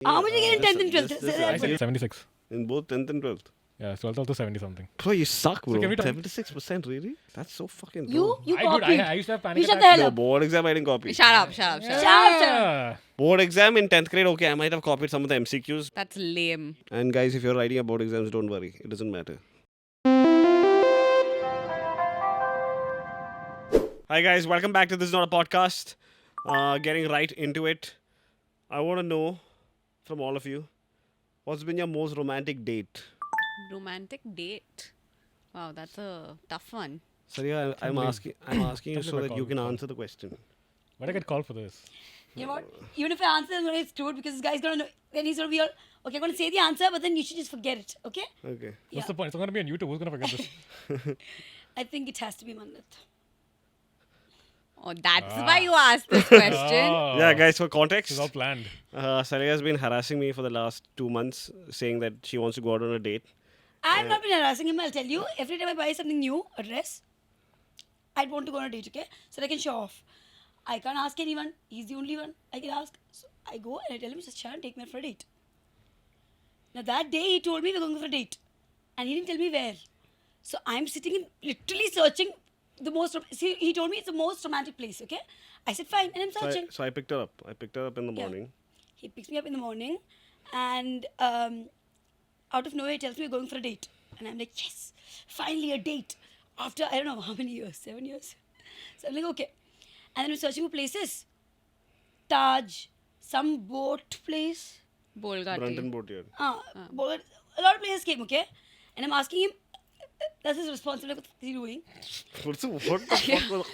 How much did you get in 10th and 12th? I said 76. In both 10th and 12th. Yeah, 12th also 70 something. Bro, you suck, bro. can we talk- 76%, really? That's so fucking You low. copied. I used to have panic You shut the attacks. hell No, up. board exam I didn't copy. Shut up. Shut up. Yeah. Board exam in 10th grade, okay, I might have copied some of the MCQs. That's lame. And guys, if you're writing your board exams, don't worry. It doesn't matter. Hi guys, welcome back to This Is Not a Podcast. Getting right into it. I want to know from all of you, what's been your most romantic date? Romantic date. Wow, that's a tough one. Sorry, I'm asking you so that you can answer the question. Why did I get called for this? You know what? Even if I answer, I'm going to screw it because this guy's going to know. Then he's going to be all, okay, I'm going to say the answer, but then you should just forget it, okay? Okay. What's the point? It's not going to be on YouTube. Who's going to forget this? I think it has to be Mannat. Oh, that's why you asked this question. Oh, Yeah, guys, for This context, is all planned. Saraya has been harassing me for the last 2 months, saying that she wants to go out on a date. I've not been harassing him, I'll tell you. Every time I buy something new, a dress, I'd want to go on a date, okay? So that I can show off. I can't ask anyone. He's the only one I can ask. So I go and I tell him, just Sharon, take me out for a date. Now that day he told me we're going for a date. And he didn't tell me where. So I'm sitting and literally searching the most... See, he told me it's the most romantic place, okay? I said, fine. And I'm searching. So I picked her up. I picked her up in the Yeah. morning. He picks me up in the morning and out of nowhere he tells me we're going for a date. And I'm like, yes, finally a date. After, I don't know how many years, 7 years. So I'm like, okay. And then we're searching for places. Taj, some boat place. Bolgati. Brunton boat here. Boat, a lot of places came, okay? And I'm asking him, that's his responsibility, what is he doing? What the fuck? was-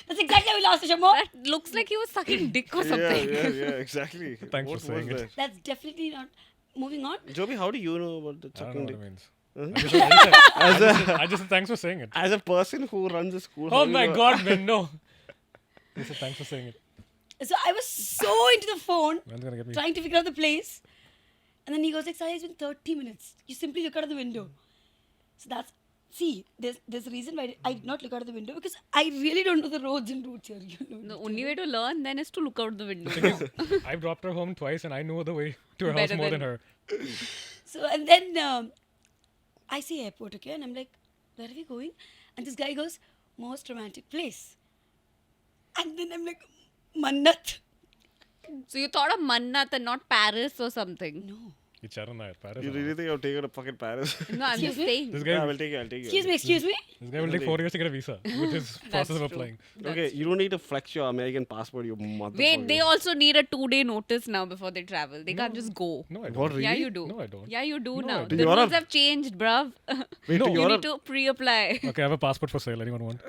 That's exactly how we lost the Shammo. That looks like he was sucking dick or yeah, something. exactly. Thanks for saying it. That's definitely not. Moving on. Joby, how do you know about the I don't know sucking what dick? it means. I just said thanks for saying it. As a person who runs a school, Oh how do you my know- God, Ben, no. I said thanks for saying it. So I was so into the phone, Man's going to get me. trying to figure out the place. And then he goes like, Sai, it's been 30 minutes. You simply look out of the window. So that's, see, there's a reason why I did not look out of the window because I really don't know the roads and routes here. You know. The only way to learn then is to look out the window. I've dropped her home twice and I know the way to her house Better more than- than her. So, and then I see airport, okay? And I'm like, where are we going? And this guy goes, most romantic place. And then I'm like, Mannat. So you thought of Mannat and not Paris or something. No. It's Sharon Nair, Paris. You really think I'll take her to fucking Paris? No, I'm just saying. This Yeah, I guy, will take you. I'll take you. Excuse me. this guy will take 4 years to get a visa with his process of true. applying. Okay, you don't need to flex your American passport, you motherfucker. Wait, they also need a 2-day notice now before they travel. They can't just go. No, I don't. What, really? Yeah, you do. No, I don't. Yeah, you do No, I now. don't. The To rules Europe? have changed, bruv. Wait, No. to You Europe? need to pre-apply. Okay, I have a passport for sale. Anyone want?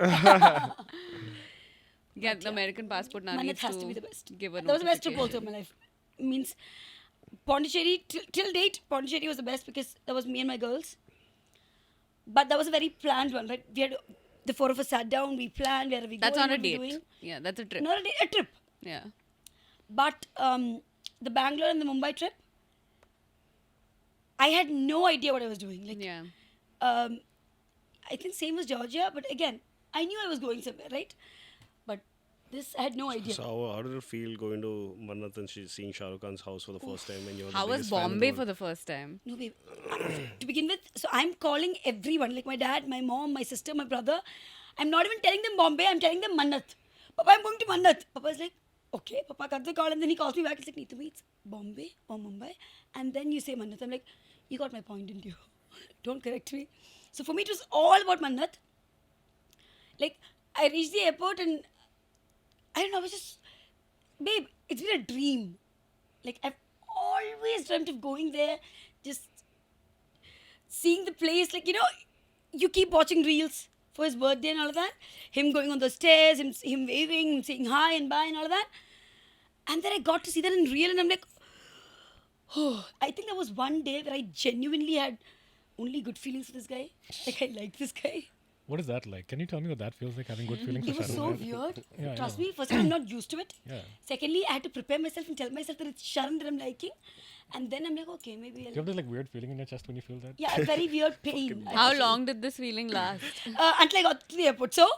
Yeah, the American passport now Mannat needs has to be the best. give a That was the best trip notification. also in my life. Means Pondicherry, till date, Pondicherry was the best because that was me and my girls. But that was a very planned one, right? We had the 4 of us sat down, we planned where are we That's going, on a what we're date. doing. Yeah, that's a trip. Not a date, a trip. Yeah. But the Bangalore and the Mumbai trip, I had no idea what I was doing. Like, Yeah. I think same as Georgia, but again, I knew I was going somewhere, right? But this, I had no idea. So how did it feel going to Mannat and seeing Shah Rukh Khan's house for the first time? And you're the How was biggest fan in the Bombay world? for the first time? No, babe. To begin with, so I'm calling everyone, like my dad, my mom, my sister, my brother. I'm not even telling them Bombay, I'm telling them Mannat. Papa, I'm going to Mannat. Papa's like, okay, Papa cut the call, and then he calls me back. He's like, Neetu, it's Bombay or Mumbai. And then you say Mannat. I'm like, you got my point, didn't you? Don't correct me. So for me, it was all about Mannat. Like, I reached the airport and I don't know, I was just, babe, it's been a dream. Like, I've always dreamt of going there, just seeing the place. Like, you know, you keep watching reels for his birthday and all of that. Him going on the stairs, him waving, him saying hi and bye and all of that. And then I got to see that in real and I'm like, oh, I think there was one day where I genuinely had only good feelings for this guy. Like, I liked this guy. What is that like? Can you tell me what that feels like, having good feelings It for was Sharon so Nair? weird. Yeah, I Trust know. me, first of all, I'm not used to it. Yeah. Secondly, I had to prepare myself and tell myself that it's Sharon that I'm liking. And then I'm like, okay, maybe Do you I'll... have this like weird feeling in your chest when you feel that? Yeah, a very weird pain. How long did this feeling last? Until I got to the airport. So,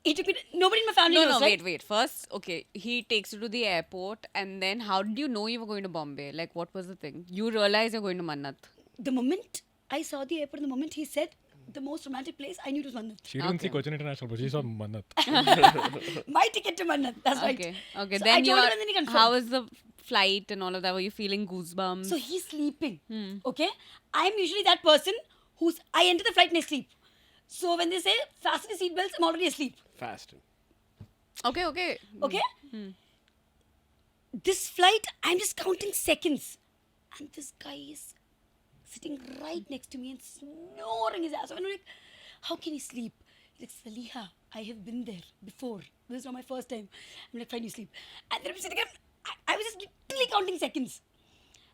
He took me. Nobody in my family No, knows, no, right? wait. First, okay, he takes you to the airport, and then how did you know you were going to Bombay? Like, what was the thing? You realized you're going to Mannat. The moment I saw the airport, the moment he said the most romantic place, I knew it was Mannat. She didn't see Okay. Cochin International, but she saw Mannat. My ticket to Mannat. That's right. Okay, okay. So then I you told are, him and then he confirmed. how was the flight and all of that? Were you feeling goosebumps? So he's sleeping. Hmm. Okay? I'm usually that person I enter the flight and I sleep. So when they say fasten your seatbelts, I'm already asleep. Fast. okay, okay. Okay? This flight, I'm just counting seconds. And this guy is sitting right next to me and snoring his ass off. And I'm like, how can he sleep? He's like, Saliha, I have been there before. This is not my first time. I'm like, fine, you sleep. And then I'm sitting there, I was just literally counting seconds.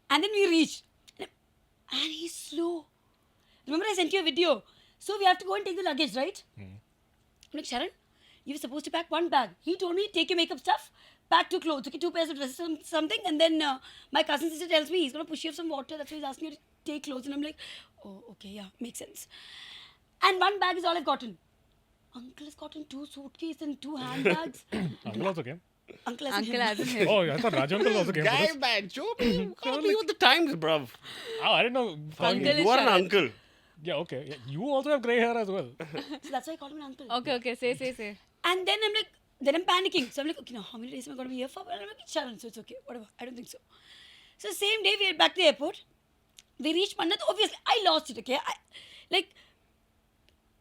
And then we reached. And he's slow. Remember I sent you a video? So we have to go and take the luggage, right? I'm like, Sharon, you were supposed to pack one bag. He told me, take your makeup stuff, pack 2 clothes, okay, 2 pairs of dresses, something. And then my cousin sister tells me he's going to push you up some water. That's why he's asking you to take clothes. And I'm like, oh, okay, yeah, makes sense. And one bag is all I've gotten. Uncle has gotten 2 suitcases and 2 handbags. Uncle also came. Uncle has Uncle hasn't hit. Oh, I thought Raju uncle also came for Guy, this. man, Joe, you can't be with the times, bruv. Oh, I didn't know. Uncle is You are an Sharan. uncle. Yeah, okay. Yeah, you also have grey hair as well. So that's why I called him an uncle. Okay, say. And then I'm like, then I'm panicking. So I'm like, okay, now how many days am I going to be here for? And I'm like, Sharon, so it's okay, whatever. I don't think so. So same day we are back to the airport. We reached Mannat. Obviously, I lost it, okay?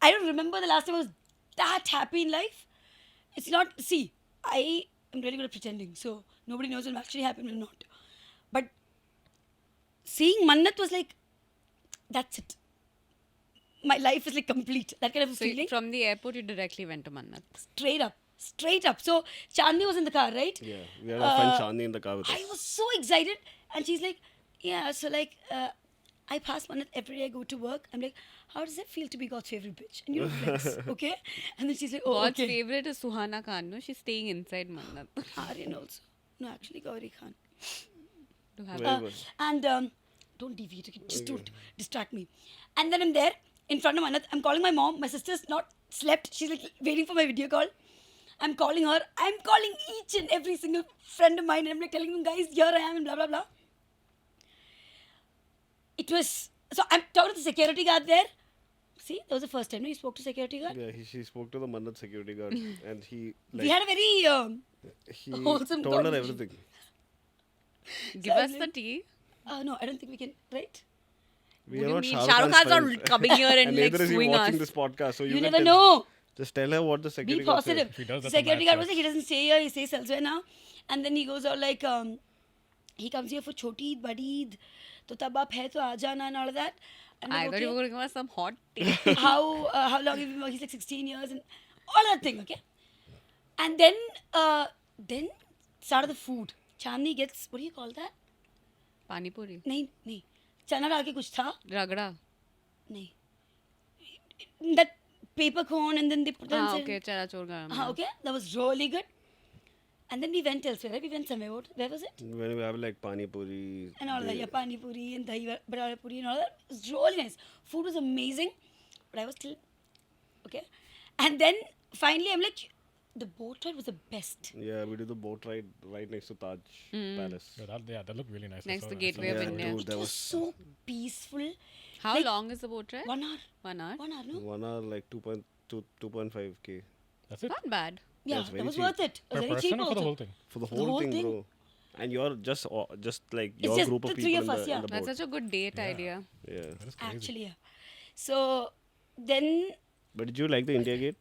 I don't remember the last time I was that happy in life. It's not, see, I am really good at pretending. So nobody knows when I'm actually happy and when I'm not. But seeing Mannat was like, that's it. My life is like complete. That kind of a So feeling. from the airport, you directly went to Mannat. Straight up. So Chandni was in the car, right? Yeah, we had our friend Chandni in the car with us. I was so excited, and she's like, "Yeah, so like, I pass Mannat every day I go to work." I'm like, "How does it feel to be God's favorite bitch?" And you flex, okay? And then she's like, "Oh, God's okay." favorite is Suhana Khan. No, she's staying inside Mannat. Aryan also. No, actually, Gauri Khan. To have Very good. And don't deviate, okay? Just don't distract me. And then I'm there in front of Mannat. I'm calling my mom. My sister's not slept. She's like waiting for my video call. I'm calling her. I'm calling each and every single friend of mine. And I'm like telling them, guys, here I am, and blah, blah, blah. It was, so I'm talking to the security guard there. See, that was the first time no, he spoke to security guard. Yeah, she spoke to the Mannat security guard and he We had a very, he wholesome told her conversation. everything. Give us the tea. no, I don't think we can, right? We What are do not you mean? Shah Shah Rukh Khan's Khan's friends. not coming here and, like, neither is he suing watching us. this podcast. So You can never tell- know. Just tell her what the Be security guard said. positive. If he does, that's Security a guard bad was like, he doesn't stay here, he stays elsewhere now. And then he goes out like, he comes here for Choti Eid, Badi Eid. तो तब आप है तो आ जाना and all of that. And I'm I like, thought you were okay. going to give us some hot tea. how long have you been working? He's like 16 years and all that thing, okay? And then started the food. Chandni gets, what do you call that? Pani puri. नहीं चना डाल के कुछ था Ragda. नहीं that paper cone and then they put Ah, inside. okay. Chara chor garam. Okay, that was really good. And then we went elsewhere, right? We went somewhere. Where was it? When we have like pani puri. And all that, yeah, pani puri and dahi vada puri and all that. It was really nice. Food was amazing, but I was still okay. And then finally, I'm like, the boat ride was the best. Yeah, we did the boat ride right next to Taj Palace. Yeah, that looked really nice. I Next saw to that. Gateway of Yeah, India. dude, It that was was so peaceful. How Like, long is the boat ride? 1 hour. 1 hour. 1 hour, no? 1 hour like 2.5k That's it? Not bad. Yeah, it's that very was cheap. worth it. It was Per very person cheap or for the also. whole thing? for the The whole, whole thing, thing. bro. And you're just like It's your just group of the people three in of the, us, yeah. in the That's boat. such a good date idea. Yeah. That is crazy. Actually, yeah. So then, But did you like the India Gate?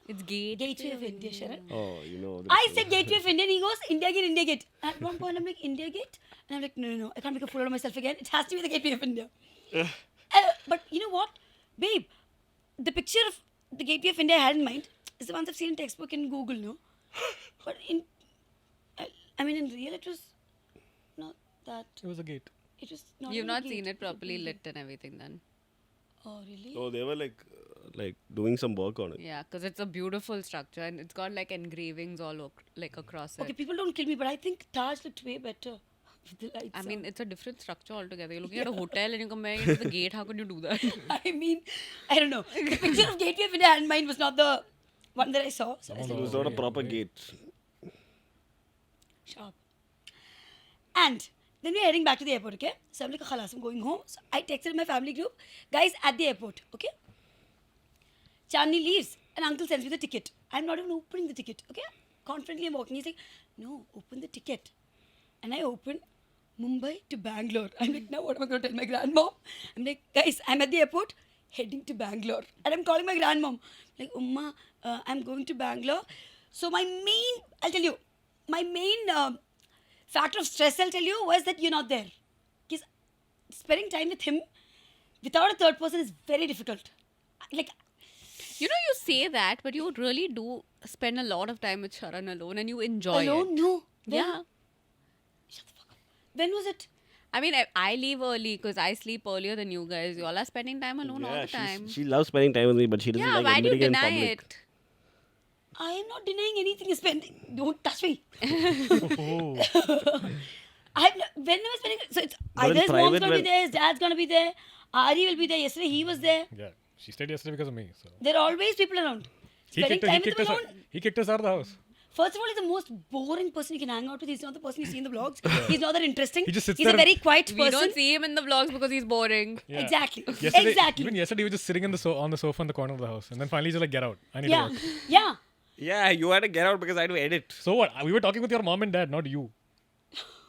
It's gate. Gateway of India, Sharan. Oh, you know. I said Gateway of India, and he goes, India Gate, India Gate. At one point, I'm like, India Gate? And I'm like, no, I can't make a fool out of myself again. It has to be the Gateway of India. But you know what? Babe, the picture of the Gateway of India I had in mind is the ones I've seen in textbook and Google, no? But in real, it was not that. It was a gate. It was not You've even a not gate, seen it was a properly building. lit and everything then. Oh, really? Oh, they were like doing some work on it. Yeah, because it's a beautiful structure and it's got like engravings all like across Okay, it. people don't kill me, but I think Taj looked way better with the lights I on. mean, it's a different structure altogether. You're looking at a hotel and you're comparing it to the gate. How could you do that? I mean, I don't know. The picture of Gateway of India I had in mind was not the one that I saw. So I Oh, said, It was not a proper gate. sharp. And then we're heading back to the airport, okay? So I'm like, khalas, I'm going home. So I texted my family group, guys, at the airport, okay? Chandni leaves and uncle sends me the ticket. I'm not even opening the ticket, okay? Confidently I'm walking. He's like, no, open the ticket. And I open Mumbai to Bangalore. I'm like, now what am I going to tell my grandmom? I'm like, guys, I'm at the airport heading to Bangalore. And I'm calling my grandmom. Like, Umma, I'm going to Bangalore. So I'll tell you, my main factor of stress, I'll tell you, was that you're not there. Because spending time with him without a third person is very difficult. Like, You know, you say that, but you really do spend a lot of time with Sharan alone and you enjoy alone? it. No. When? Yeah. Shut the fuck up. When was it? I mean, I leave early because I sleep earlier than you guys. You all are spending time alone all the time. She loves spending time with me, but she doesn't Yeah, like why do you admitting it in deny public. it? I am not denying anything is spending. Don't touch me. Oh. When am I spending? So it's But in either his mom's private, gonna be when- there, his dad's gonna be there, Ari will be there. Yesterday he was there. Yeah. She stayed yesterday because of me. So There are always people around. Spending time with him alone. he kicked us out of the house. First of all, he's the most boring person you can hang out with. He's not the person you see in the vlogs. He's not that interesting. He just sits He's there a and- very quiet We person. don't see him in the vlogs because he's boring. Yeah. Exactly. Yesterday, Exactly. Even yesterday, he was just sitting in on the sofa in the corner of the house, and then finally he's just like, "Get out! I need Yeah. to work." Yeah. Yeah, you had to get out because I had to edit. So what? We were talking with your mom and dad, not you.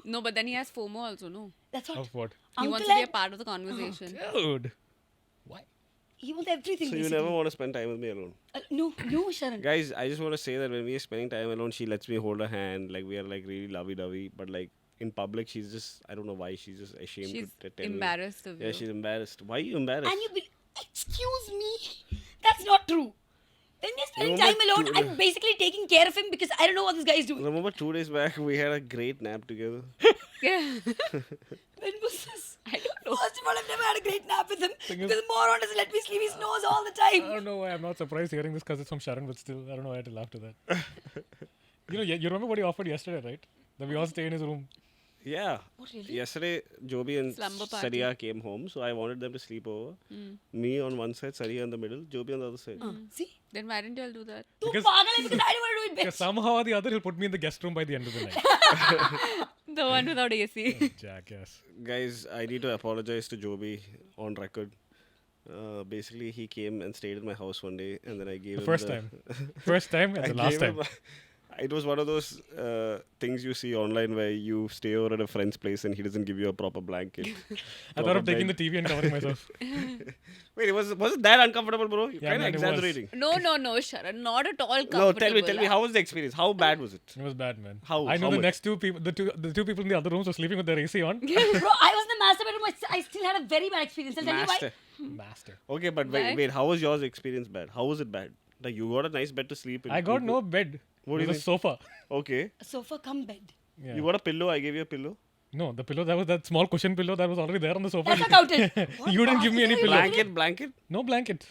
No, but then he has FOMO also, no? That's what. Of what? He Uncle wants to be a had- part of the conversation. Dude. Why? He wants everything. So you basically. never want to spend time with me alone. No, Sharan. Guys, I just want to say that when we are spending time alone, she lets me hold her hand. Like, we are like really lovey-dovey. But like in public, she's just, I don't know why, she's just ashamed She's to tell me. embarrassed of you. Yeah, she's embarrassed. Why are you embarrassed? And you be, excuse me, that's not true. When we're spending time Remember alone, I'm basically taking care of him because I don't know what this guy is doing. Remember 2 days back, we had a great nap together. Yeah. When was this? I don't know. First of all, I've never had a great nap with him. is- This moron doesn't let me sleep. He snores all the I time. don't know why I'm not surprised hearing this because it's from Sharon, but still, I don't know why I had to laugh to that. You remember what he offered yesterday, right? That we all stay in his room. Yeah. What, really? Yesterday, Joby and Slumber party. Saria came home, so I wanted them to sleep over. Me on one side, Saria in the middle, Joby on the other side. See? Then why didn't you all do that? Tu Because- pagal hai because I don't want to do it, Because bitch. somehow or the other, he'll put me in the guest room by the end of the night. The one without AC. Jackass. Guys, I need to apologize to Joby on record. Basically, he came and stayed in my house one day, and then I gave The him first time. First time and I the last gave time. him it was one of those things you see online where you stay over at a friend's place and he doesn't give you a proper blanket. I thought of taking the TV and covering myself. Wait, was it that uncomfortable, bro? You're Yeah, kind of man, it was. exaggerating. No, Sharan. Not at all No, comfortable. tell me, how was the experience? How bad was it? It was bad, man. How? I know How the much? next two people, the two people in the other rooms were sleeping with their AC on. Bro, I was in the master bedroom. I still had a very bad experience. I'll tell you Master. why. Master. Okay, but Why? wait, how was yours experience bad? How was it bad? Like, you got a nice bed to sleep in. I got no bed. What it do was you a sofa. Okay. A sofa come bed. Yeah. You got a pillow, I gave you a pillow. No, the pillow that was that small cushion pillow that was already there on the sofa. That's not counted. You didn't give me any pillow. Blanket? No blanket.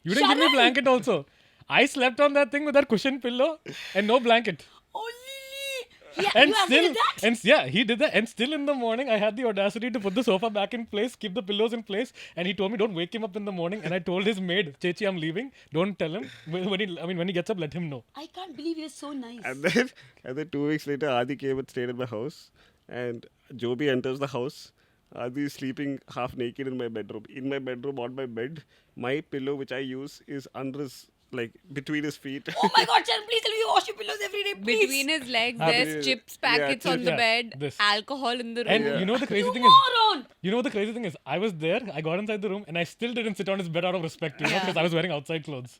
You didn't give me Sharan! blanket also. I slept on that thing with that cushion pillow and no blanket. Oh, Lily. Yeah, And you actually still, did that? and yeah, he did that. And still in the morning, I had the audacity to put the sofa back in place, keep the pillows in place. And he told me, don't wake him up in the morning. And I told his maid, Chechi, I'm leaving. Don't tell him. When he gets up, let him know. I can't believe you're so nice. And then 2 weeks later, Adi came and stayed in my house. And Joby enters the house. Adi is sleeping half naked in my bedroom. In my bedroom, on my bed, my pillow, which I use, is under his, like, between his feet. Oh my God, Sharon, please tell me you wash your pillows every day, please. Between his legs, Ah, there's yeah. chips packets on the Yeah, bed, this. alcohol in the room. And you know the crazy You thing is, moron. you know what the crazy thing is? I was there, I got inside the room, and I still didn't sit on his bed out of respect, because I was wearing outside clothes.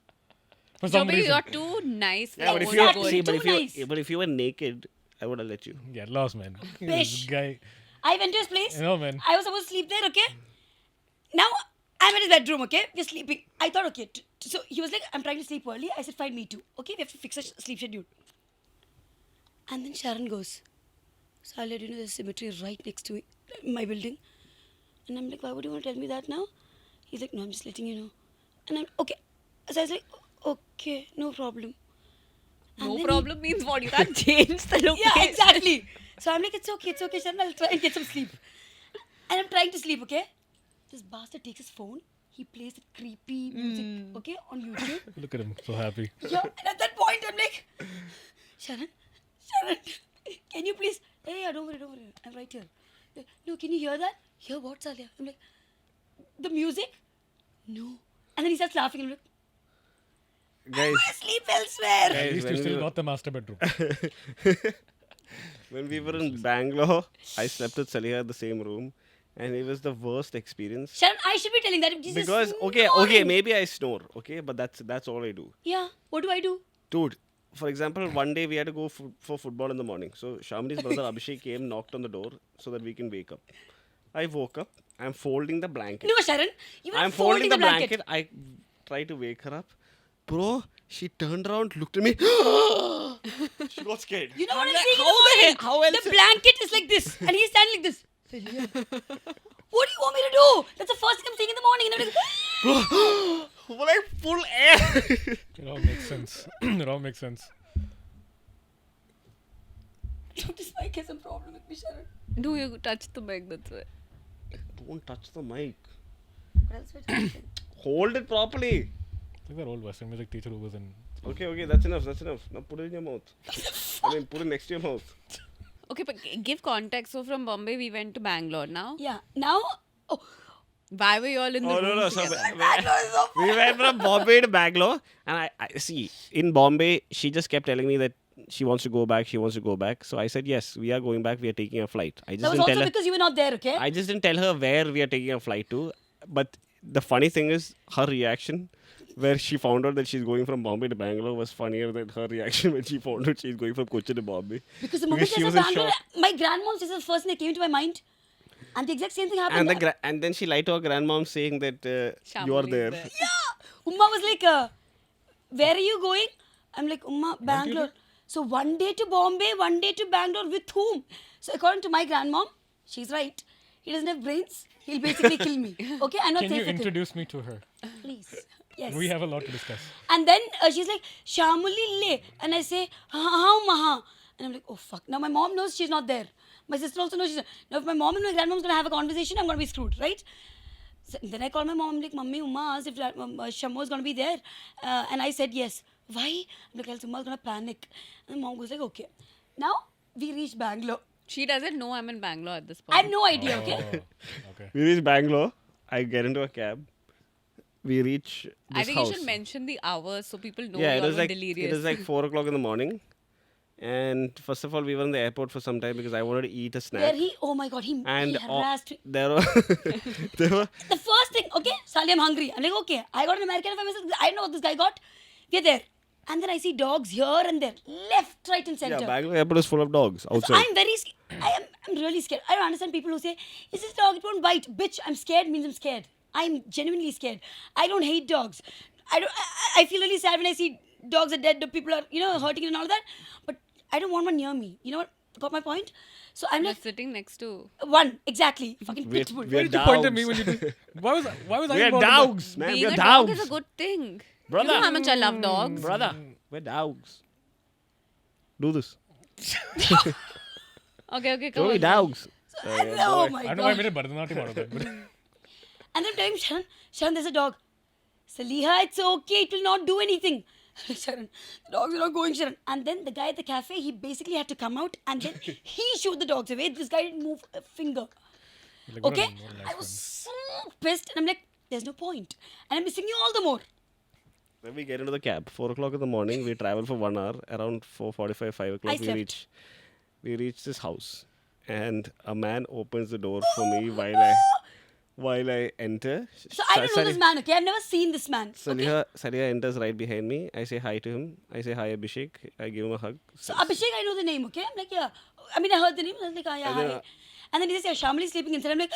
For some Joby, reason. you're too nice. Yeah, but for if what you you're Exactly. see, Too nice. but if you were naked, I would have let you. Get lost, man. Bish. This guy. I went to his place. You know, man. I was supposed to sleep there, okay? Now I'm in his bedroom, okay? We're sleeping. I thought, okay. So he was like, I'm trying to sleep early. I said, fine, me too. Okay, we have to fix a sleep schedule. And then Sharon goes, so I'll let you know there's a cemetery right next to my building. And I'm like, why would you want to tell me that now? He's like, no, I'm just letting you know. And I'm, okay. So I was like, okay, no problem. And No then he- problem means what? You can't change the location. yeah, exactly. So I'm like, it's okay, Sharon, I'll try and get some sleep. And I'm trying to sleep, okay? This bastard takes his phone he plays creepy music, okay, on YouTube. Look at him, so happy. Yeah, and at that point, I'm like, Sharon, can you please? Hey, yeah, don't worry, I'm right here. No, can you hear that? Hear what, Salia? I'm like, the music? No. And then he starts laughing. I'm like, Guys, I sleep elsewhere. Guys, At least you when still we were- got the master bedroom. when we were in Bangalore, I slept with Saliha in the same room, and it was the worst experience. Sharon, I should be telling that. Jesus, Because okay, snoring. maybe I snore, okay, but that's all I do, Yeah, what do I do? dude. For example, one day we had to go for football in the morning. So Shamini's brother Abhishek came, knocked on the door so that we can wake up. I woke up. I'm folding the blanket. No, Sharon, you were I'm folding the blanket. I try to wake her up. Bro, she turned around, looked at me. She got scared. You know what I'm like, saying? how the in the hell- how morning? else- The blanket is like this, and he's standing like this. What do you want me to do? That's the first thing I'm saying in the morning. And I'm like, Like full air. It all makes sense. It all makes sense. this mic has some problem with me, Sharon. No, you touched the mic, that's why. Don't touch the mic. What else would you say? Hold it properly. Like that old Western music teacher who was in. Okay, that's enough. Now put it in your mouth. I mean, put it next to your mouth. Okay, but give context. So from Bombay, we went to Bangalore. Now, Yeah, now, oh, why were you all in the Oh, room no. So together? Bangalore is so we went from Bombay to Bangalore, and I see in Bombay, she just kept telling me that she wants to go back. So I said, yes, we are going back. We are taking a flight. I That just was didn't tell also her. because you were not there, okay? I just didn't tell her where we are taking a flight to. But the funny thing is, her reaction, where she found out that she's going from Bombay to Bangalore, was funnier than her reaction when she found out she's going from Cochin to Bombay. Because the moment she she was said in Bangalore, shock. my grandmom says the first thing that came into my mind. And the exact same thing happened. And then she lied to her grandmom saying that you are Shamoli is there. there. Yeah. Umma was like, where are you going? I'm like, Umma, Bangalore. So one day to Bombay, one day to Bangalore, with whom? So according to my grandmom, she's right. He doesn't have brains. He'll basically kill me. Okay, I'm not Can safe you with him. introduce me to her? Please. Yes. We have a lot to discuss. And then she's like, Shamuli le. And I say, how maha? And I'm like, oh fuck. Now my mom knows she's not there. My sister also knows she's not. Now if my mom and my grandmom's gonna have a conversation, I'm gonna be screwed, right? So then I call my mom, I'm like, Mummy, Umma asked if Shammo is gonna be there. And I said yes. Why? I'm like, else Umma's gonna panic. And mom goes like, okay. Now we reach Bangalore. She doesn't know I'm in Bangalore at this point. I have no idea, okay? Oh, okay. We reach Bangalore. I get into a cab. We reach this I think house. you should mention the hours so people know Yeah, you it all was were like delirious. it was like 4 o'clock in the morning. And first of all, we were in the airport for some time because I wanted to eat a snack. Where he, oh my god, he and harassed me. there were there were The first thing, okay, Sally, I'm hungry. I'm like, okay, I got an American for myself. I don't know what this guy got. We're there. And then I see dogs here and there, left, right, and center. yeah, Bangalore airport is full of dogs So outside. I'm very scared. I'm really scared. I don't understand people who say, is this dog? It won't bite. Bitch, I'm scared means I'm scared. I'm genuinely scared. I don't hate dogs. I feel really sad when I see dogs are dead, the people are, hurting and all that. But I don't want one near me. You know what? Got my point? So I'm You're like, sitting next to. one, exactly. Fucking We're- pitbull. we're Why did you point at me dogs. when you did? Why was I We are involved in that? dogs, man. Being We are a dog dogs. is a good thing. Brother. You know how much I love dogs. Brother, we're dogs. Do this. Okay, come Joey, on. dogs. Oh my I don't know why I god. made a Bharatanatyam out of that. But And then I'm telling Sharon, there's a dog. Saliha, it's okay. It will not do anything. Sharon, the dogs are not going, Sharon. And then the guy at the cafe, he basically had to come out and then he shooed the dogs away. This guy didn't move a finger. like, what a- Okay? what a nice I was friend. so pissed. And I'm like, there's no point. And I'm missing you all the more. Then we get into the cab. 4 o'clock in the morning. We travel for 1 hour. Around 4:45, 5 o'clock, I slept. we reach this house, and a man opens the door for me while I enter. So I don't know this man, okay? I've never seen this man. Okay? Saliha enters right behind me. I say hi to him. I say hi, Abhishek. I give him a hug. So Abhishek, I know the name, okay? I'm like, yeah. I mean, I heard the name. I was like, yeah, And then, hi. And then he says, yeah, Shamali is sleeping inside. I'm like,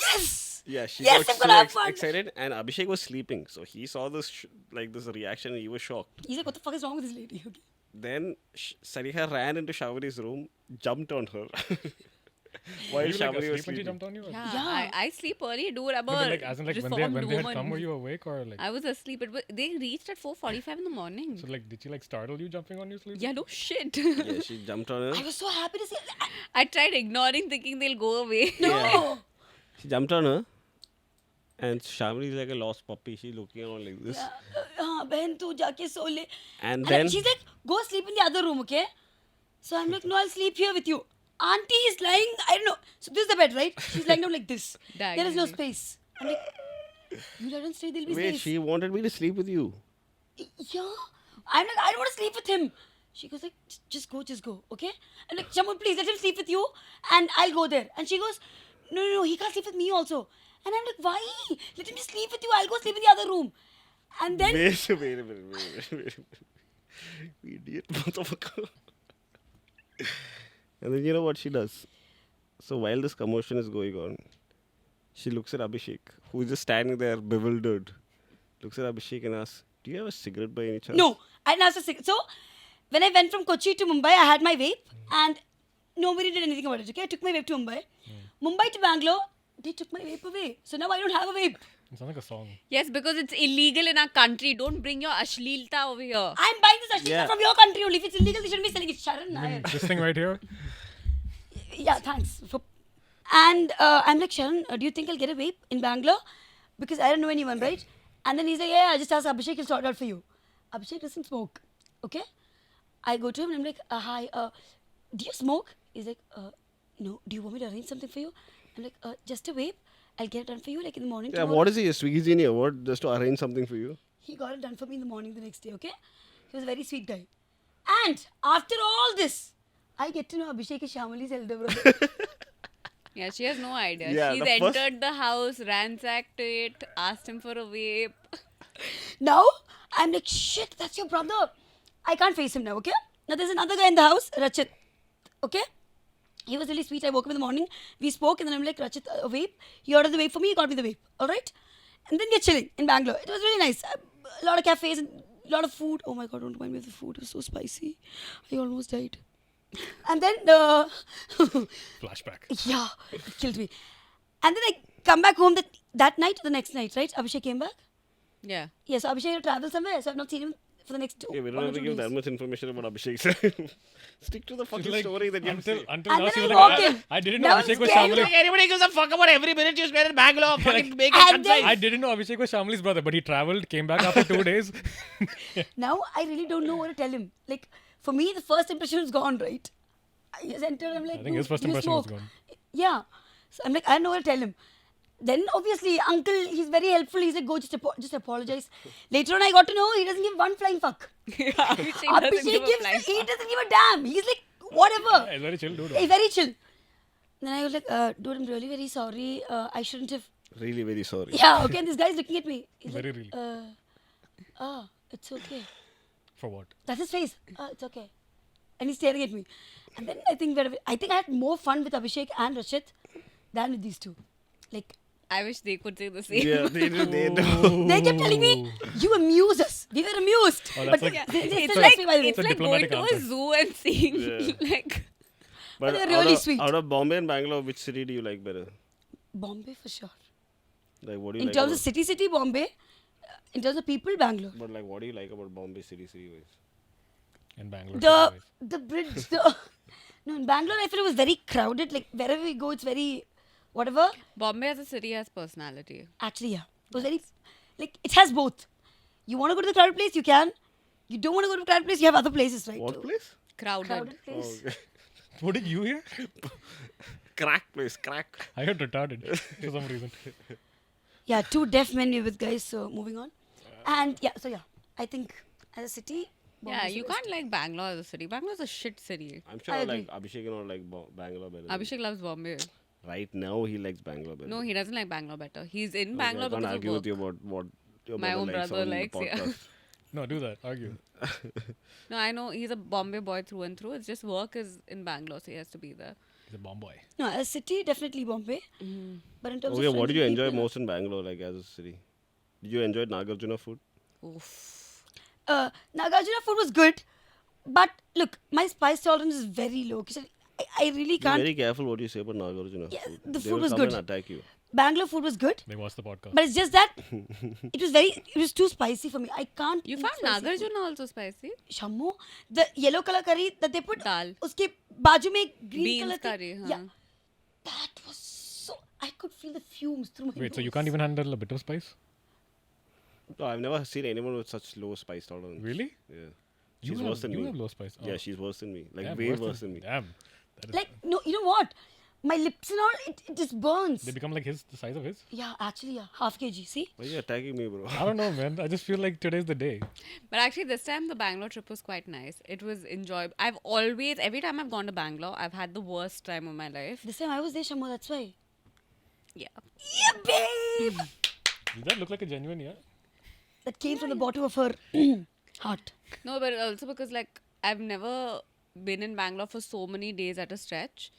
yes! Yeah, she Yes, got I'm gonna have so fun. excited, and Abhishek was sleeping, so he saw this this reaction, and he was shocked. He's like, what the fuck is wrong with this lady? Okay. Then Saliha ran into Shavari's room, jumped on her. While Were you like Shavari asleep was when she sleeping. jumped on you? or- Yeah, Yeah. I sleep early, dude. I'm No, a but like, as in, like when they reformed had woman. come, were you awake or like? I was asleep. They reached at 4:45 in the morning. So like, did she like startle you jumping on you sleep? Yeah, no shit. Yeah, she jumped on I her. was so happy to see. I tried ignoring, thinking they'll go away. No. She jumped on her. And Shamli is like a lost puppy. She's looking around like this. हाँ बहन तू जाके सो ले. And then then she's like, go sleep in the other room, okay? So I'm like, no, I'll sleep here with you. Auntie is lying, I don't know. So this is the bed, right? She's lying down like this. There is no Diagonally. space. I'm like, you let him stay, there'll be wait, space. she wanted me to sleep with you. Yeah. I'm like, I don't want to sleep with him. She goes like, just go, okay? I'm like, Shamu, please let him sleep with you and I'll go there. And she goes, no, he can't sleep with me also. And I'm like, why? Let him just sleep with you. I'll go sleep in the other room. And then Wait a minute. Idiot motherfucker. And then you know what she does? So while this commotion is going on, she looks at Abhishek, who is just standing there bewildered. Looks at Abhishek and asks, do you have a cigarette by any chance? no, I didn't ask for cigarette. So when I went from Kochi to Mumbai, I had my vape and nobody did anything about it. Okay, I took my vape to Mumbai. Mumbai to Bangalore, they took my vape away. So now I don't have a vape. It sounds like a song. Yes, because it's illegal in our country. Don't bring your ashleelta over here. I'm buying this Ashlita Yeah. from your country only. If it's illegal, they shouldn't be selling it. Sharon Nair. This thing right here. Yeah, thanks. And I'm like, Sharon, do you think I'll get a vape in Bangalore? Because I don't know anyone, right? And then he's like, yeah, I just asked Abhishek, he'll sort it out for you. Abhishek doesn't smoke, okay? I go to him and I'm like, hi, do you smoke? He's like, no. Do you want me to arrange something for you? I'm like, just a vape. I'll get it done for you like in the morning Yeah, tomorrow. what is he, a Swiggy genie or what? Just to arrange something for you? He got it done for me in the morning the next day, okay? He was a very sweet guy. And after all this, I get to know Abhishek is Shamali's elder brother. Yeah, she has no idea. Yeah, She's the first- entered the house, ransacked it, asked him for a vape. Now, I'm like, shit, that's your brother. I can't face him now, okay? Now, there's another guy in the house, Rachit, okay? He was really sweet. I woke up in the morning, we spoke, and then I'm like, Rachit, a vape. He ordered the vape for me, he got me the vape, all right? And then we're chilling in Bangalore. It was really nice. A lot of cafes and a lot of food. Oh my God, don't remind me of the food. It was so spicy. I almost died. And then, Flashback. yeah, it killed me. And then I come back home that night or the next night, right? Abhishek came back. Yeah. Yes, Abhishek had traveled somewhere, so I've not seen him for the next Yeah, we 1 don't or have to 2 give days. that much information about Abhishek. Stick to the fucking Like, story that you have to until say. until And now, then she I was walk like, in. I didn't know Now Abhishek was it's scary. Shamali. Anybody gives a fuck about every minute you spend in Bangalore. Fucking make And then- I didn't know Abhishek was Shamali's brother, but he traveled, came back after 2 days. Now I really don't know what to tell him. Like, for me, the first impression is gone, right? I just entered, I'm like, I think his "Dude, first do you impression was smoke?" gone. Yeah. So I'm like, I don't know what to tell him. Then obviously, uncle, he's very helpful. He's like, go, just apologize. Later on, I got to know he doesn't give one flying fuck. Yeah, Abhishek doesn't give a flying he fuck. doesn't give a damn. He's like, whatever. He's very chill dude. He's very chill. Then I was like, dude, I'm really very sorry. I shouldn't have. Really very sorry. Yeah, okay. And this guy's looking at me. He's Very like, real. it's okay. For what? That's his face. It's okay. And he's staring at me. And then I think I had more fun with Abhishek and Rachit than with these two. Like, I wish they could say the same. Yeah, they do. they kept telling me, you amuse us. We were amused. Oh, that's but like- they It's still like, ask me, by the way. it's a like going diplomatic to a answer. zoo and seeing Yeah. like But they're out really of, sweet. Out of Bombay and Bangalore, which city do you like better? Bombay for sure. Like, what do you In like terms about, of city, Bombay. In terms of people, Bangalore. But like, what do you like about Bombay city wise? In Bangalore. The bridge, no, in Bangalore, I feel it was very crowded. Like, wherever we go, it's very, whatever. Bombay as a city has personality. Actually, yeah. It was very, like, it has both. You want to go to the crowded place, you can. You don't want to go to the crowded place, you have other places, right? What place? Crowded. Crowded place. Oh, okay. What did you hear? Crack place, crack. I heard retarded for some reason. Yeah, 2 deaf men with guys, so moving on. And yeah, so yeah, I think as a city, Yeah, Bombay is you the best. can't like Bangalore as a city. Bangalore's a shit city. I'm sure I like Abhishek and all like Bangalore better. than- Abhishek loves Bombay. Right now, he likes Bangalore better. No, he doesn't like Bangalore better. He's in Okay, Bangalore I can't because of argue work. with you about what your My own likes brother on the likes, yeah. podcast. No, do that. Argue. No, I know he's a Bombay boy through and through. It's just work is in Bangalore, so he has to be there. He's a bomb boy. No, as a city, definitely Bombay. But in terms Okay, of what did you friendly enjoy people, most in Bangalore, like as a city? Did you enjoy Nagarjuna food? Oof. Nagarjuna food was good. But look, my spice tolerance is very low. I really Be can't. very careful what you say about Nagarjuna Yeah, food. the They food will was come good. and attack you. Bangalore food was good. They watched the podcast. But it's just that it was too spicy for me. I can't. You eat found spicy food. Nagarjuna also spicy? Shammu, the yellow color curry that they put. Dal. Uske baaju mein green Beans color thing- curry, Yeah. huh? That was so. I could feel the fumes through my Wait, so you nose. can't even handle a bit of spice? No, I've never seen anyone with such low spice tolerance. Really? Yeah. You She's have, worse than you me. have low spice. Yeah, Oh. she's worse than me. Like Damn, way worse than me. Damn. That is, Like, no, you know what? My lips and all, it just burns. they become like the size of his. Yeah, actually, yeah. Half kg, see? Why are you attacking me, bro? I don't know, man. I just feel like today's the day. But actually, this time the Bangalore trip was quite nice. It was enjoyable. Every time I've gone to Bangalore, I've had the worst time of my life. This time I was there, Shammo, that's why. Yeah. Yeah, babe! Does that look like a genuine, yeah? That came from the bottom of her heart. No, but also because like I've never been in Bangalore for so many days at a stretch.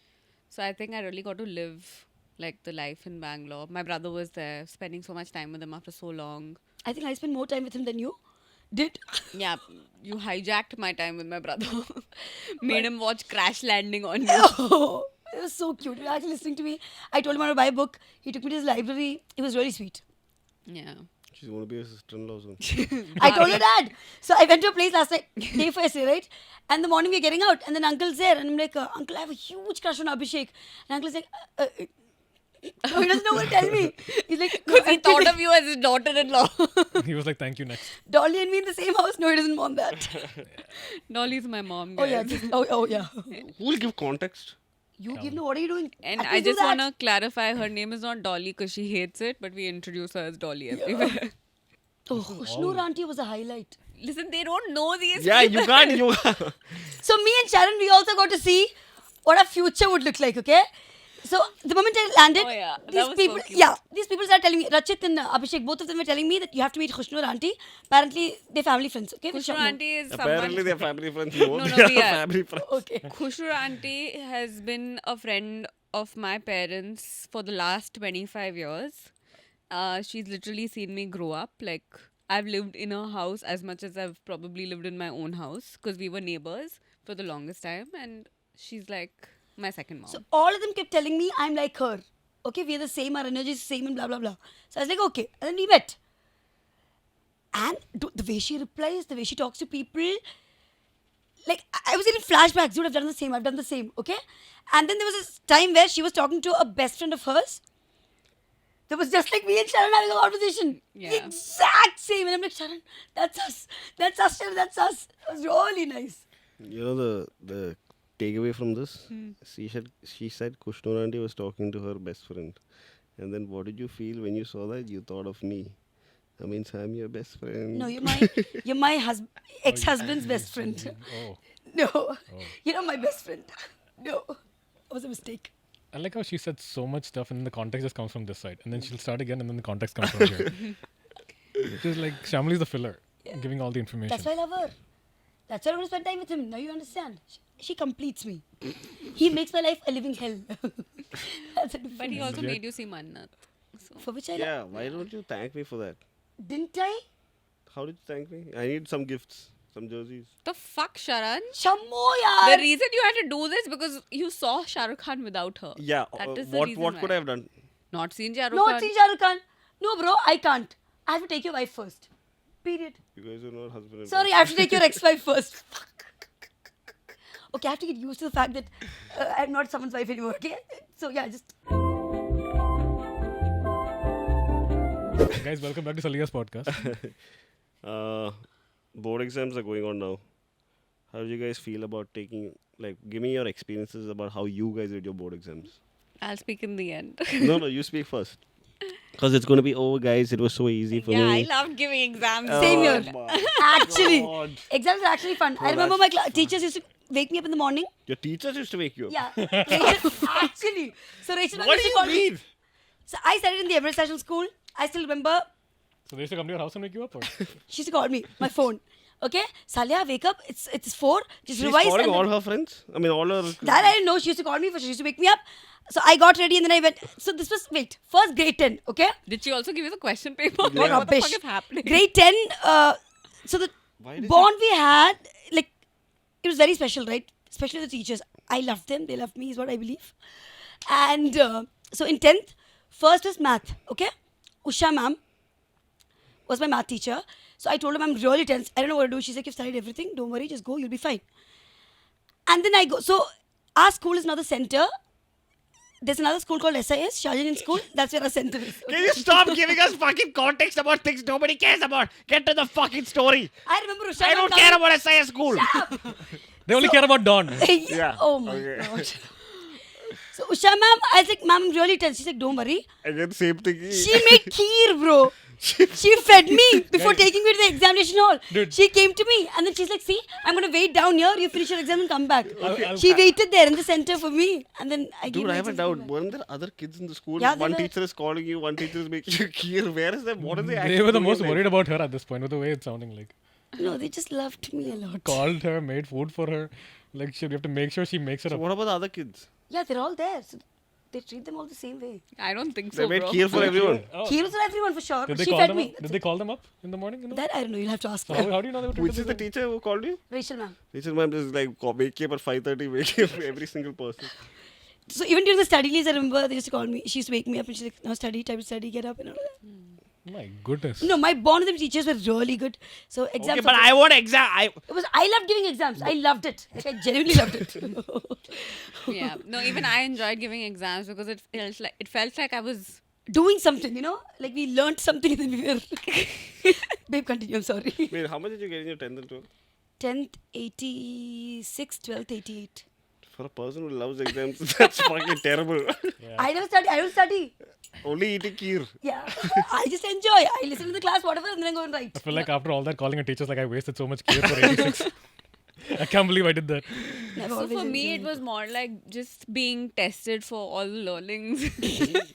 So I think I really got to live like the life in Bangalore. My brother was there, spending so much time with him after so long. I think I spent more time with him than you did. Yeah, you hijacked my time with my brother. Made him watch Crash Landing on you. Oh, it was so cute. He was actually listening to me. I told him I want to buy a book. He took me to his library. It was really sweet. Yeah. She's going to be a sister-in-law soon. I told her dad. So I went to a place last night, day first, right? And the morning we're getting out, and then uncle's there, and I'm like, Uncle, I have a huge crush on Abhishek. And uncle's like, no, he doesn't know what to tell me. He's like, no, Because he thought of you as his daughter-in-law. He was like, thank you, next. Dolly and me in the same house. No, he doesn't want that. Dolly's my mom, Oh guys. yeah, oh yeah. Who will give context? You give no. What are you doing? And At I least do just want that. to clarify, her name is not Dolly because she hates it, but we introduce her as Dolly everywhere. Oh, Khushnoor auntie was a highlight. Listen, they don't know these Yeah, people. you can't. So me and Sharon, we also got to see what our future would look like. Okay. So the moment I landed, Oh, yeah. That these was so people, cute. these people started telling me, Rachit and Abhishek, both of them were telling me that you have to meet Khushnoor auntie. Apparently, they're family friends. Okay. which Khushru I know. auntie is Apparently, someone. they're family friends. No, No, they we are are. family friends. Okay. Khushru auntie has been a friend of my parents for the last 25 years. She's literally seen me grow up. Like, I've lived in her house as much as I've probably lived in my own house because we were neighbors for the longest time. And she's like my second mom. So all of them kept telling me I'm like her. Okay, we are the same, our energy is the same, and blah blah blah. So I was like, okay, and then we met. And the way she replies, the way she talks to people, like I was getting flashbacks. Dude, I've done the same. I've done the same. Okay, and then there was this time where she was talking to a best friend of hers. That was just like me and Sharon having a conversation. Yeah. The exact same. And I'm like, Sharon, that's us. That's us, Sharon, that's us. It was really nice. You know the takeaway from this? She said Khushnoor auntie was talking to her best friend. And then what did you feel when you saw that? You thought of me. I mean, Sam, your best friend. No, you're my ex-husband's best friend. Oh. No, you're not my best friend. No, it was a mistake. I like how she said so much stuff and then the context just comes from this side. And then she'll start again and then the context comes from here. It is like Shamli's the filler, giving all the information. That's why I love her. That's why I want to spend time with him. Now you understand. She completes me. He makes my life a living hell. That's a But he difference. also Yeah. made you see Mannat. So. For which I Yeah, why don't you thank me for that? didn't I? How did you thank me? I need some gifts, some jerseys. The fuck, Sharan? Shammo The yaar. reason you had to do this because you saw Shah Rukh Khan without her. Yeah, That is the what reason what could why. I have done? Not seen Shah Rukh Not Khan. see Shah Rukh Khan. No, bro, I can't. I have to take your wife first. Period. You guys are not husband and Sorry, I have to take your ex-wife first. Fuck. Okay, I have to get used to the fact that I'm not someone's wife anymore. Okay, so yeah, just. Guys, welcome back to Salia's podcast. Board exams are going on now. How do you guys feel about taking, like, give me your experiences about how you guys did your board exams. I'll speak in the end. No, you speak first. Because it's going to be, oh, guys, it was so easy for yeah, I me. loved giving exams. Same here. my Actually, God. exams are actually fun. I Oh, remember that's my teachers used to wake me up in the morning. Your teachers used to wake you up. Yeah, Rachel, actually. So Rachel What used do to call you me. mean? So I studied in the Everest National School. I still remember So they used to come to your house and wake you up? Or? she used to call me, my phone. Okay, Salia, wake up. It's 4. Just She's revise. calling and all then- her friends? I mean, all her... That I didn't know. She used to call me. She used to wake me up. So I got ready and then I went. So this was first grade 10. Okay. Did she also give you the question paper? What What the rubbish. fuck is happening? Grade 10. So the Why does bond we had, like, it was very special, right? Especially the teachers. I loved them. They loved me, is what I believe. And so in 10th, first was math. Okay. Usha ma'am was my math teacher. So I told her, I'm really tense. I don't know what to do. She's like, you've studied everything. Don't worry. Just go. You'll be fine. And then I go. So our school is now the center there's another school called SIS, Shahjahan School. That's where our center is. Can you stop giving us fucking context about things nobody cares about? Get to the fucking story. I remember Usha I don't ma'am care coming- about SIS school. They only care about Dawn. Yeah, Oh my okay. god. So Usha ma'am, I was like, ma'am, I'm really tense. She's like, don't worry. Again, same thing. She made kheer, bro. She fed me before taking me to the examination hall. Dude. She came to me and then she's like, see, I'm going to wait down here. You finish your exam and come back. I'll- She waited there in the center for me. And then I gave Dude, my I have a exam doubt. back. Weren't there other kids in the school? Yeah, there One were. teacher is calling you, one teacher is making you kheer. Where is them? What are they actually They were the doing most in life? worried about her at this point, with the way it's sounding like. No, they just loved me a lot. Called her, made food for her. Like, we have to make sure she makes it So up. what about the other kids? Yeah, they're all there. So they treat them all the same way. I don't think They so, made bro. kheer for everyone. Oh. Kheer was for everyone for sure. Did But they she call fed them me. up? Did they call them up in the morning? You know? That I don't know. You'll have to ask So her. how do you know they were Which is the teacher who called you? Rachel ma'am. Teacher ma'am just like wake you up at 5:30, wake up every single person. So even during the study leaves, I remember they used to call me. She used to wake me up and she's like, now study, time to study, get up and all that. My goodness. No, my bond with the teachers were really good. So exams. Okay, but I want exam. I loved giving exams. I loved it. Like I genuinely loved it. Yeah. No, even I enjoyed giving exams because it felt like I was. Doing something, you know, like we learned something and then we were. Babe, continue. I'm sorry. Wait, how much did you get in your 10th and 12th? 10th 86, 12th 88. For a person who loves exams, that's fucking terrible. I never study. I don't study. Only eating kheer. Yeah, I just enjoy. I listen to the class, whatever, and then I go and write. I feel like after all that, calling a teacher's like, I wasted so much care for 86. I can't believe I did that. I've So always for me, it enjoyed was more like just being tested for all the learnings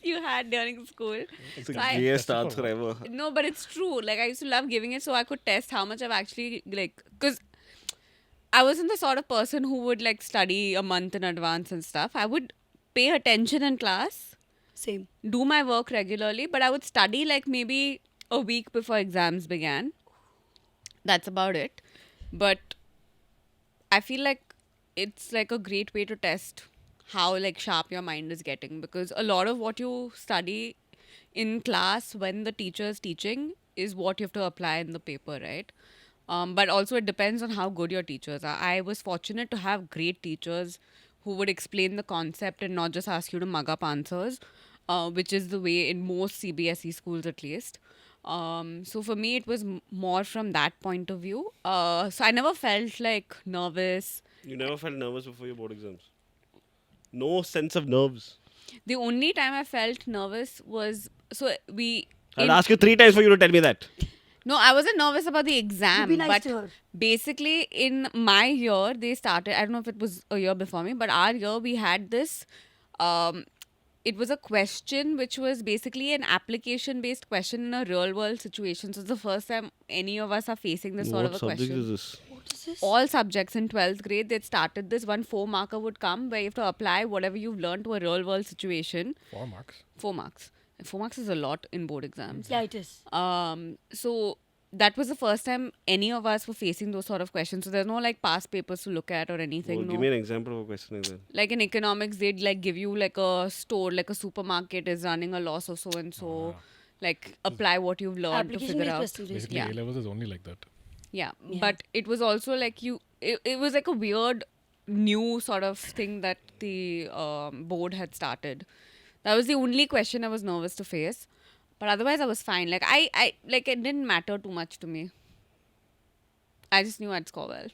you had during school. It's the So I- gayest answer ever. No, but it's true. Like I used to love giving it so I could test how much I've actually like because I wasn't the sort of person who would like study a month in advance and stuff. I would pay attention in class, Same. do my work regularly, but I would study like maybe a week before exams began. That's about it. But I feel like it's like a great way to test how like sharp your mind is getting because a lot of what you study in class when the teacher is teaching is what you have to apply in the paper, right? But also it depends on how good your teachers are. I was fortunate to have great teachers who would explain the concept and not just ask you to mug up answers, which is the way in most CBSE schools at least. So for me, it was more from that point of view. So I never felt like nervous. You never felt nervous before your board exams? No sense of nerves. The only time I felt nervous was I'll ask you 3 times for you to tell me that. No, I wasn't nervous about the exam. be nice but to her. basically, in my year, they started. I don't know if it was a year before me, but our year we had this. It was a question which was basically an application-based question in a real-world situation. So it's the first time any of us are facing this sort What of a subject question. is this? What is this? All subjects in 12th grade, they'd started this. One 4-marker would come where you have to apply whatever you've learned to a real-world situation. 4 marks. 4 marks. 4 marks is a lot in board exams. Yeah, it is. So that was the first time any of us were facing those sort of questions. So there's no like past papers to look at or anything. Well, no. give me an example of a question like that. Like in economics, they'd like give you like a store, like a supermarket is running a loss of so and so. Like apply what you've learned to Application figure based out. questions. Basically, Yeah. A levels is only like that. Yeah. Yeah. But it was also like it was like a weird new sort of thing that the board had started. That was the only question I was nervous to face. But otherwise I was fine. Like I like it didn't matter too much to me. I just knew I'd score well.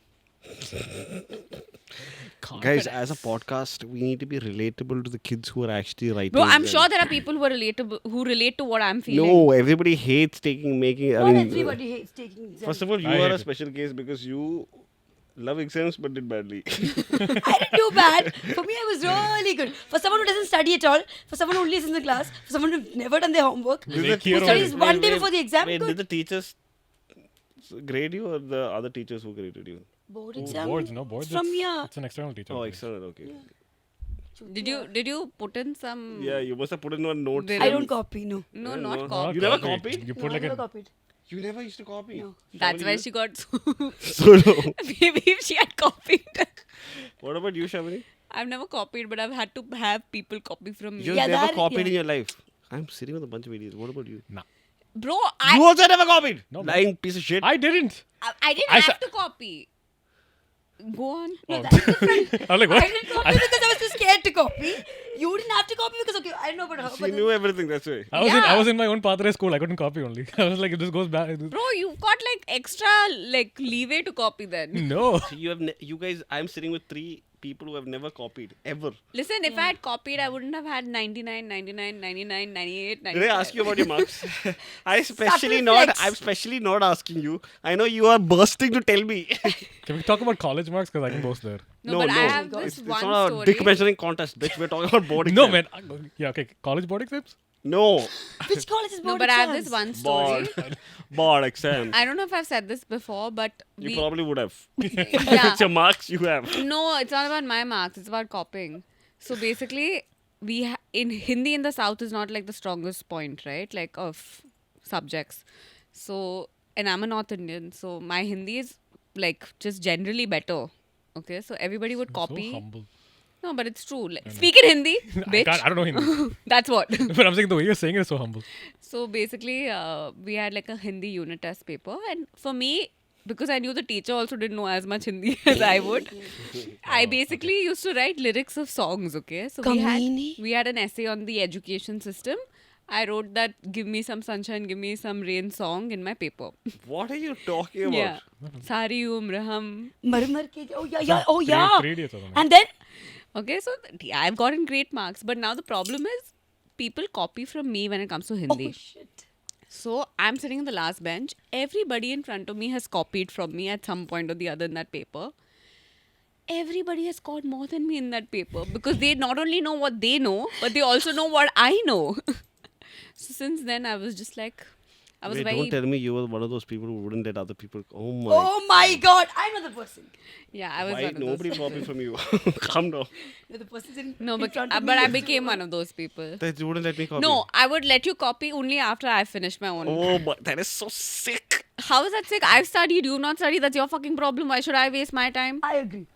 Guys, as a podcast, we need to be relatable to the kids who are actually writing. Bro, I'm them. sure there are people who relate to what I'm feeling. No, everybody hates making. Not everybody hates taking exams. First of all, you I are hate a it. special case because you love exams but did badly. I didn't do bad. For me, I was really good. For someone who doesn't study at all, for someone who only listens in the class, for someone who's never done their homework, Did Make the- hero who studies Wait, one day before the exam, Wait, good. did the teachers grade you or the other teachers who graded you? Board Oh, exam. boards, no boards. From it's, here. It's an external teacher. Oh, external, okay. Did you put in some Yeah, you must have put in one note. Did- I don't copy, no. No, Yeah, not no. copy. You never copied. copied? You No, put I like never a. copied. You never used to copy? No. That's why Shavani, she got So no. maybe if she had copied. What about you, Shavani? I've never copied, but I've had to have people copy from me. You've Yeah, never that- copied yeah. in your life. I'm sitting with a bunch of idiots. What about you? Nah. Bro, You I also never copied. No, Lying piece of shit. I didn't. didn't I have sa- to copy. Go on. Oh. That's different. I was like, I what? didn't copy because I was too scared to copy. You didn't have to copy because okay, I know about her. She But knew everything, that's why. I was in my own Padre school. I couldn't copy only. I was like, if this goes back. Bro, you've got like extra like leeway to copy then. No. You guys, I'm sitting with 3 people who have never copied, ever. Listen, if I had copied, I wouldn't have had 99, 99, 99, 98, 95. Did I ask you about your marks? I'm Subtle specially not asking you. I know you are bursting to tell me. Can we talk about college marks? Because I can boast there. No, but I have this It's one not a story. dick measuring contest, bitch. We're talking about board No, exam. man. Yeah, okay. College board exams? No. which college is No, board but I have exams? this one story. Board exam. I don't know if I've said this before, but You probably would have. yeah. It's your marks, you have. No, it's not about my marks. It's about copying. So basically, in Hindi in the South is not like the strongest point, right? Like of subjects. So, and I'm a North Indian, so my Hindi is like just generally better. Okay, so everybody would copy. So humble. No, but it's true. Like, speak in Hindi, bitch. I don't know Hindi. That's what. But I'm saying the way you're saying it is so humble. So basically, we had like a Hindi unit test paper, and for me, because I knew the teacher also didn't know as much Hindi as I would, I basically used to write lyrics of songs. Okay, so Kamini. we had an essay on the education system. I wrote that "Give me some sunshine, give me some rain" song in my paper. What are you talking about? Yeah, Sari umr hum. Mar ke. Oh yeah. Oh yeah. 3 idiots or something. And then Okay, so I've gotten great marks, but now the problem is people copy from me when it comes to Hindi. oh shit. So I'm sitting in the last bench. Everybody in front of me has copied from me at some point or the other in that paper. Everybody has scored more than me in that paper because they not only know what they know, but they also know what I know. So since then, I was just like, I was Wait, very don't tell me you were one of those people who wouldn't let other people. Oh my. Oh my god. I know the person. yeah, I was Why one of nobody those. copied from you? Calm down. The person sitting No, in but front of but me I is- became one of those people. That you wouldn't let me copy. No, I would let you copy only after I finish my own. Oh my, that is so sick. How is that sick? I've studied, you've not studied. That's your fucking problem. Why should I waste my time? I agree.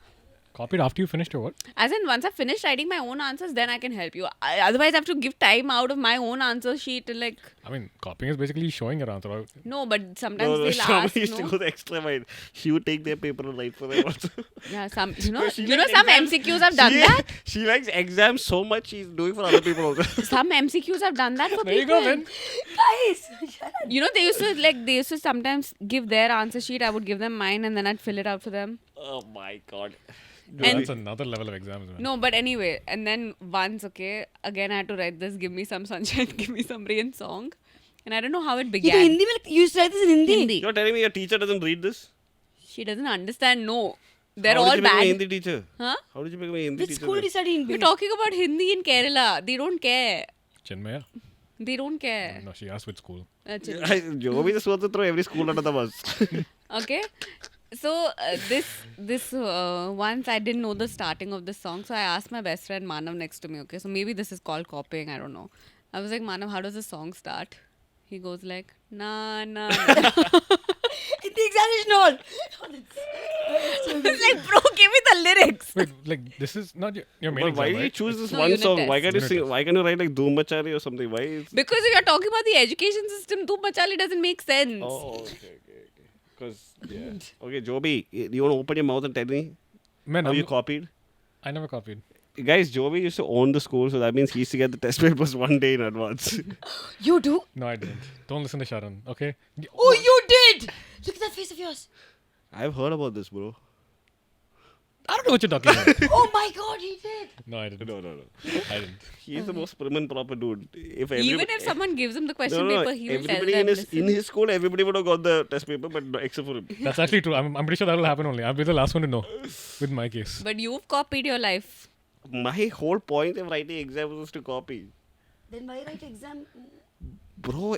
Copied after you finished your what? As in, once I've finished writing my own answers, then I can help you. Otherwise, I have to give time out of my own answer sheet to like. I mean, copying is basically showing your answer. No, but sometimes No, they'll Shravani ask. used to No? go the extra mile. She would take their paper and write for them also. Yeah, some you know, She you know likes some exams. MCQs have done she, that. She likes exams so much, she's doing for other people also. Some MCQs have done that for There you people. go, man. Guys, shut up. You know, they used to sometimes give their answer sheet. I would give them mine, and then I'd fill it out for them. Oh my god. And- That's another level of exams, man. No, but anyway, and then once, okay, again I had to write this "Give me some sunshine, give me some rain" song, and I don't know how it You began. know Hindi mein, you used to write this in Hindi. Hindi. You're telling me your teacher doesn't read this? She doesn't understand. No, they're How all did you become a bad. Hindi teacher? Huh? How did you become a Hindi Which teacher? school did you study in? We're talking about Hindi in Kerala. They don't care. Chinmaya? They don't care. No, she asked which school. That's it. Joby just wants to throw every school under the bus. Okay. So this once I didn't know the starting of the song, so I asked my best friend Manav next to me. Okay, so maybe this is called copying. I don't know. I was like, Manav, how does the song start? He goes like, na na. na. Hindi examination hall. It's like, bro, give me the lyrics. Wait, like, this is not your main But why exam, did you right? choose this No, one unit song? test. Why can't you Unit sing? test. Why can't you write like Dhoomachari or something? Why? Because if you're talking about the education system, Tu Machali doesn't make sense. Oh, okay. Because okay, Joby, do you want to open your mouth and tell me Man, how you I'm- copied? I never copied. Guys, Joby used to own the school, so that means he used to get the test papers one day in advance. You do? No, I didn't. Don't listen to Sharon, okay? Oh, you did! Look at that face of yours. I've heard about this, bro. I don't know what you're talking about. Oh my god, he did. No, I didn't. No. I didn't. He is the most prim and proper dude. If Even if someone gives him the question no, paper, he will tell everybody them. in his school, everybody would have got the test paper, but no, except for him. That's actually true. I'm pretty sure that will happen only. I'll be the last one to know with my case. But you've copied your life. My whole point of writing exams was to copy, Then why write exam? bro.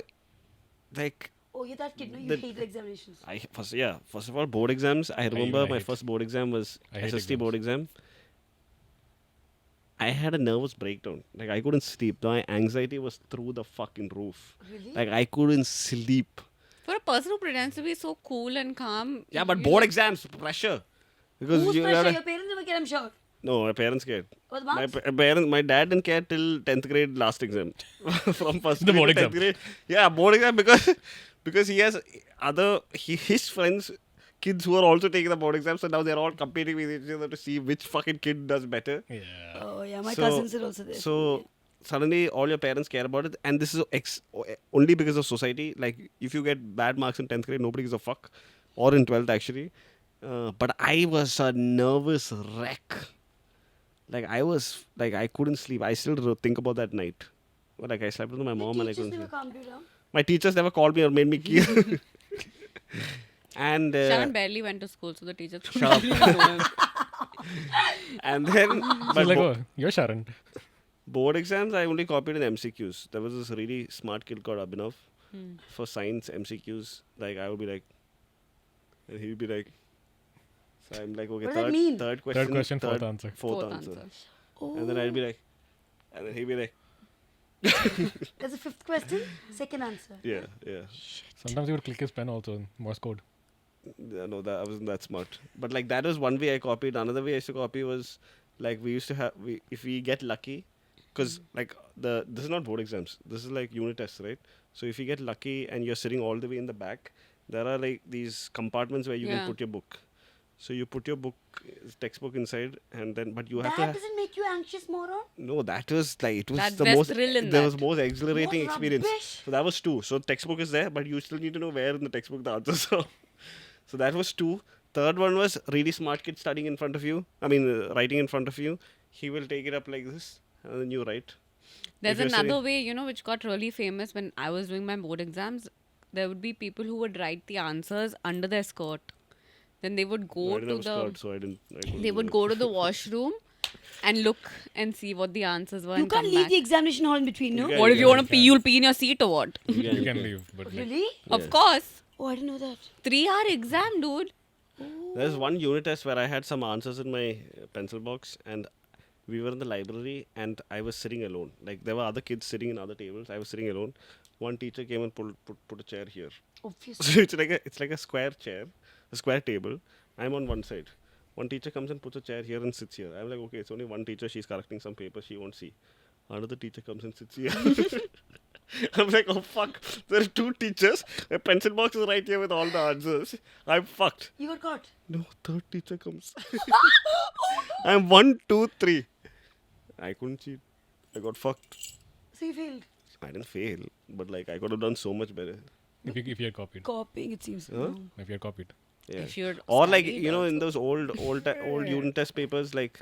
Like Oh, you're that kid, no? You The- hate examinations. First of all, board exams. I remember I my hate- first board exam was I hate SST board exam. I had a nervous breakdown. Like I couldn't sleep. My anxiety was through the fucking roof. Really? Like I couldn't sleep. For a person who pretends to be so cool and calm. Yeah, but you board like- exams pressure. Because Who's you pressure? gotta- Your parents never care, I'm sure. No, my parents cared. What the My marks? my dad didn't care till 10th grade last exam. From first The grade board to 10th exam. grade. Yeah, board exam because he has his friends, kids who are also taking the board exam. So now they're all competing with each other to see which fucking kid does better. Yeah. Oh, yeah, my So- cousins are also there. So suddenly all your parents care about it, and this is only because of society. Like if you get bad marks in 10th grade, nobody gives a fuck, or in 12th actually. But I was a nervous wreck. Like I couldn't sleep. I still think about that night. Like I slept with my mom and I couldn't never sleep. calmed you down. My teachers never called me or made me key. And Sharon barely went to school, so the teachers Shut up. couldn't really know him. and then So my like, oh, you're Sharon. board exams, I only copied in MCQs. There was this really smart kid called Abhinav. For science MCQs, like I would be like, and he'd be like, so I'm like, okay, What does that mean? third question, question, fourth answer. fourth answer. And then I'd be like, and then he'd be like, There's a fifth question, second answer. yeah. Sometimes he would click his pen also in Morse code. Yeah, no, that I wasn't that smart. But like that was one way I copied. Another way I used to copy was like we used to have if we get lucky, because like this is not board exams. This is like unit tests, right? So if you get lucky and you're sitting all the way in the back, there are like these compartments where you can Yeah. put your book. So you put your book, textbook inside, and then but you have That to. doesn't make you anxious, moron. No, that was like it was That's the best most. thrill in There that. was most exhilarating What experience. rubbish. So that was 2. So textbook is there, but you still need to know where in the textbook the answers are. So that was 2. Third one was really smart kid studying in front of you. I mean, writing in front of you. He will take it up like this, and then you write. There's If you're another sitting- way, which got really famous when I was doing my board exams. There would be people who would write the answers under their skirt. Then they would I go didn't to have a the skirt, so I couldn't they do would that. go to the washroom and look and see what the answers were. You and can't come leave back. the examination hall in between, no? You What if you Yeah, want you to pee? You'll pee in your seat or what? You can leave, but like, Really? Of course. Oh, I didn't know that. 3-hour exam, dude. There's one unit test where I had some answers in my pencil box, and we were in the library, and I was sitting alone. Like there were other kids sitting in other tables. I was sitting alone. One teacher came and put a chair here. Obviously. So it's like a square chair, a square table. I'm on one side. One teacher comes and puts a chair here and sits here. I'm like, okay, it's only one teacher. She's correcting some papers. She won't see. Another teacher comes and sits here. I'm like, oh fuck. There are 2 teachers. My pencil box is right here with all the answers. I'm fucked. You got caught. No, third teacher comes. I'm 1, 2, 3. I couldn't cheat. I got fucked. So you failed. I didn't fail, but like I could have done so much better. if you had copied. Copying, it seems. Huh? No. If you had copied. Yeah. If you'd Or like studied in those old unit test papers, like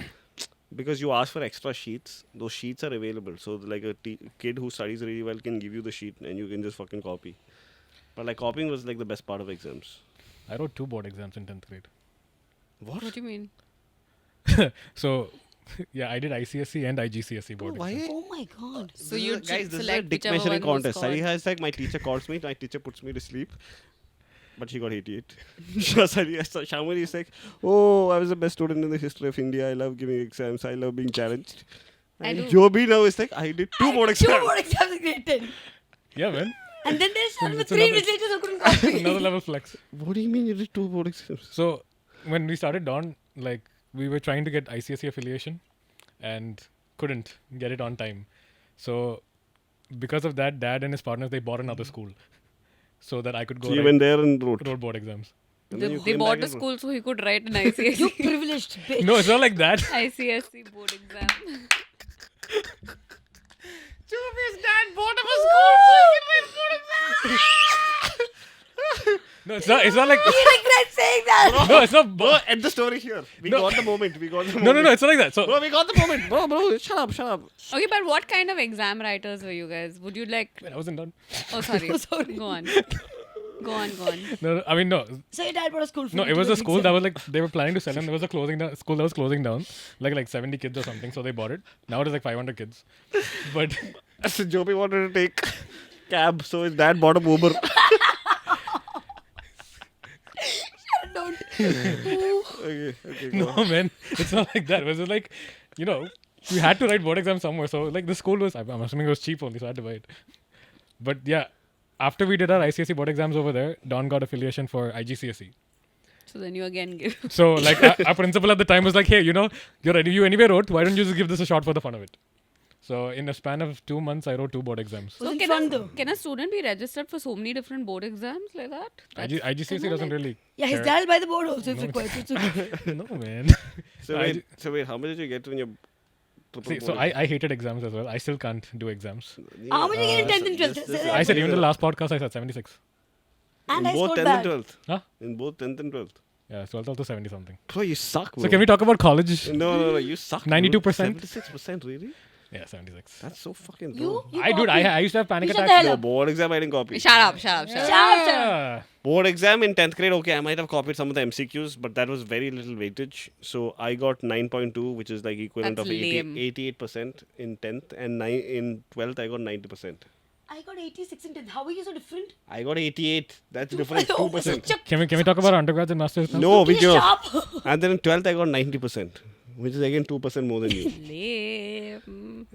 because you ask for extra sheets, those sheets are available. So like a kid who studies really well can give you the sheet and you can just fucking copy. But like copying was like the best part of exams. I wrote 2 board exams in 10th grade. What? What do you mean? So, yeah, I did ICSE and IGCSE board exams. Oh my god. So you guys, this is a select dick whichever measuring one was contest. Sari called. has like my teacher calls me, my teacher puts me to sleep. But she got 88. Shamari is like, oh, I was the best student in the history of India. I love giving exams. I love being challenged. I And do. Joby now is like, I did 2 board Two exams. board exams in grade 10. Yeah, man. And then there's another It's 3 another- invigilators who couldn't copy. Another level flex. What do you mean you did 2 board exams? So, when we started Dawn, like, we were trying to get ICSE affiliation and couldn't get it on time. So, because of that, Dad and his partners, they bought another school so that I could go So you write went there and wrote. road board exams. And then They, you they came bought back a and wrote. school so he could write an You ICSE privileged bitch. No, it's not like that. ICSE board exam. Joby's dad bought him a school so he can write board exams. No, it's not like. He regrets saying that. No, it's not. Bro, end the story here. We No. got the moment. We got the moment. No, it's not like that. So, Bro, we got the moment. Bro, shut up. Okay, but what kind of exam writers were you guys? Would you like? I wasn't done. Oh, sorry. Oh, sorry. Go on. Go on. No, I mean, no. So your dad bought a school for No, you it to was go a to school exam. that was like, they were planning to sell and there was a school that was closing down. Like 70 kids or something. So they bought it. Now it is like 500 kids. But. So Joby wanted to take cab, so his dad bought a Uber. Don't. Okay, go No, on. man, it's not like that. It was just like, we had to write board exams somewhere. So, like, the school was, I'm assuming it was cheap only, so I had to buy it. But yeah, after we did our ICSE board exams over there, Don got affiliation for IGCSE. So then you again give. So, like, our principal at the time was like, hey, you anyway wrote, why don't you just give this a shot for the fun of it? So, in a span of 2 months, I wrote 2 board exams. Was it can, fun a, though? can a student be registered for so many different board exams like that? IGCSE doesn't really. Yeah, his care. dad will buy the board also if No. required. So it's okay. No, man. So wait, how much did you get when your triple See, so board. I hated exams as well. I still can't do exams. How many you get in 10th and 12th? this is- I said even the last podcast I said 76. And in I both scored 10th bad. and 12th. Huh? In both 10th and 12th. Yeah, 12th also 70 something. Bro, you suck, bro. So can we talk about college? No, you suck. 92%? 76%, really? Yeah, 76. That's so fucking You? low. You I dude, copied. I used to have panic You shut the attacks. hell No, up. board exam I didn't copy. Shut up, shut up, shut up. Shut up. Yeah. Board exam in 10th grade, okay, I might have copied some of the MCQs, but that was very little weightage. So I got 9.2, which is like equivalent That's of 80, lame. 88% in 10th, and in 12th I got 90%. I got 86 in 10th. How are you so different? I got 88. That's different. 2%. Can we talk about undergrads and masters now? No, we You're cannot. sharp. And then in 12th I got 90%, which is again 2% more than you. Lame.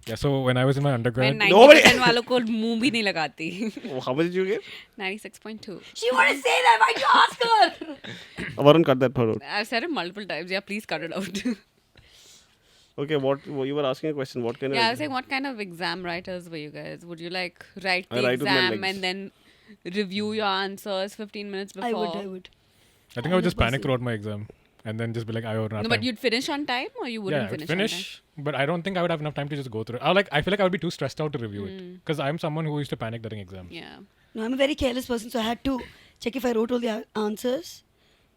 Yeah, so when I was in my मैं undergrad, 90% वालों को मुंह भी नहीं लगाती. How much did you get? 96.2. She want to say that. Why do you ask her? Varun, cut that part out. I've said it multiple times. Yeah, please cut it out. Okay, what you were asking a question? What kind Yeah, I of? was saying, what kind of exam writers were you guys? Would you like write I the write with my exam legs. and then review your answers 15 minutes before? I would. I think I would just panic 100%. throughout my exam and then just be like, I don't have No, time. but you'd finish on time or you wouldn't Yeah, I would finish, finish, but I don't think I would have enough time to just go through it. I feel like I would be too stressed out to review it because I'm someone who used to panic during exams. on time? Yeah. No, I'm a very careless person, so I had to check if I wrote all the answers.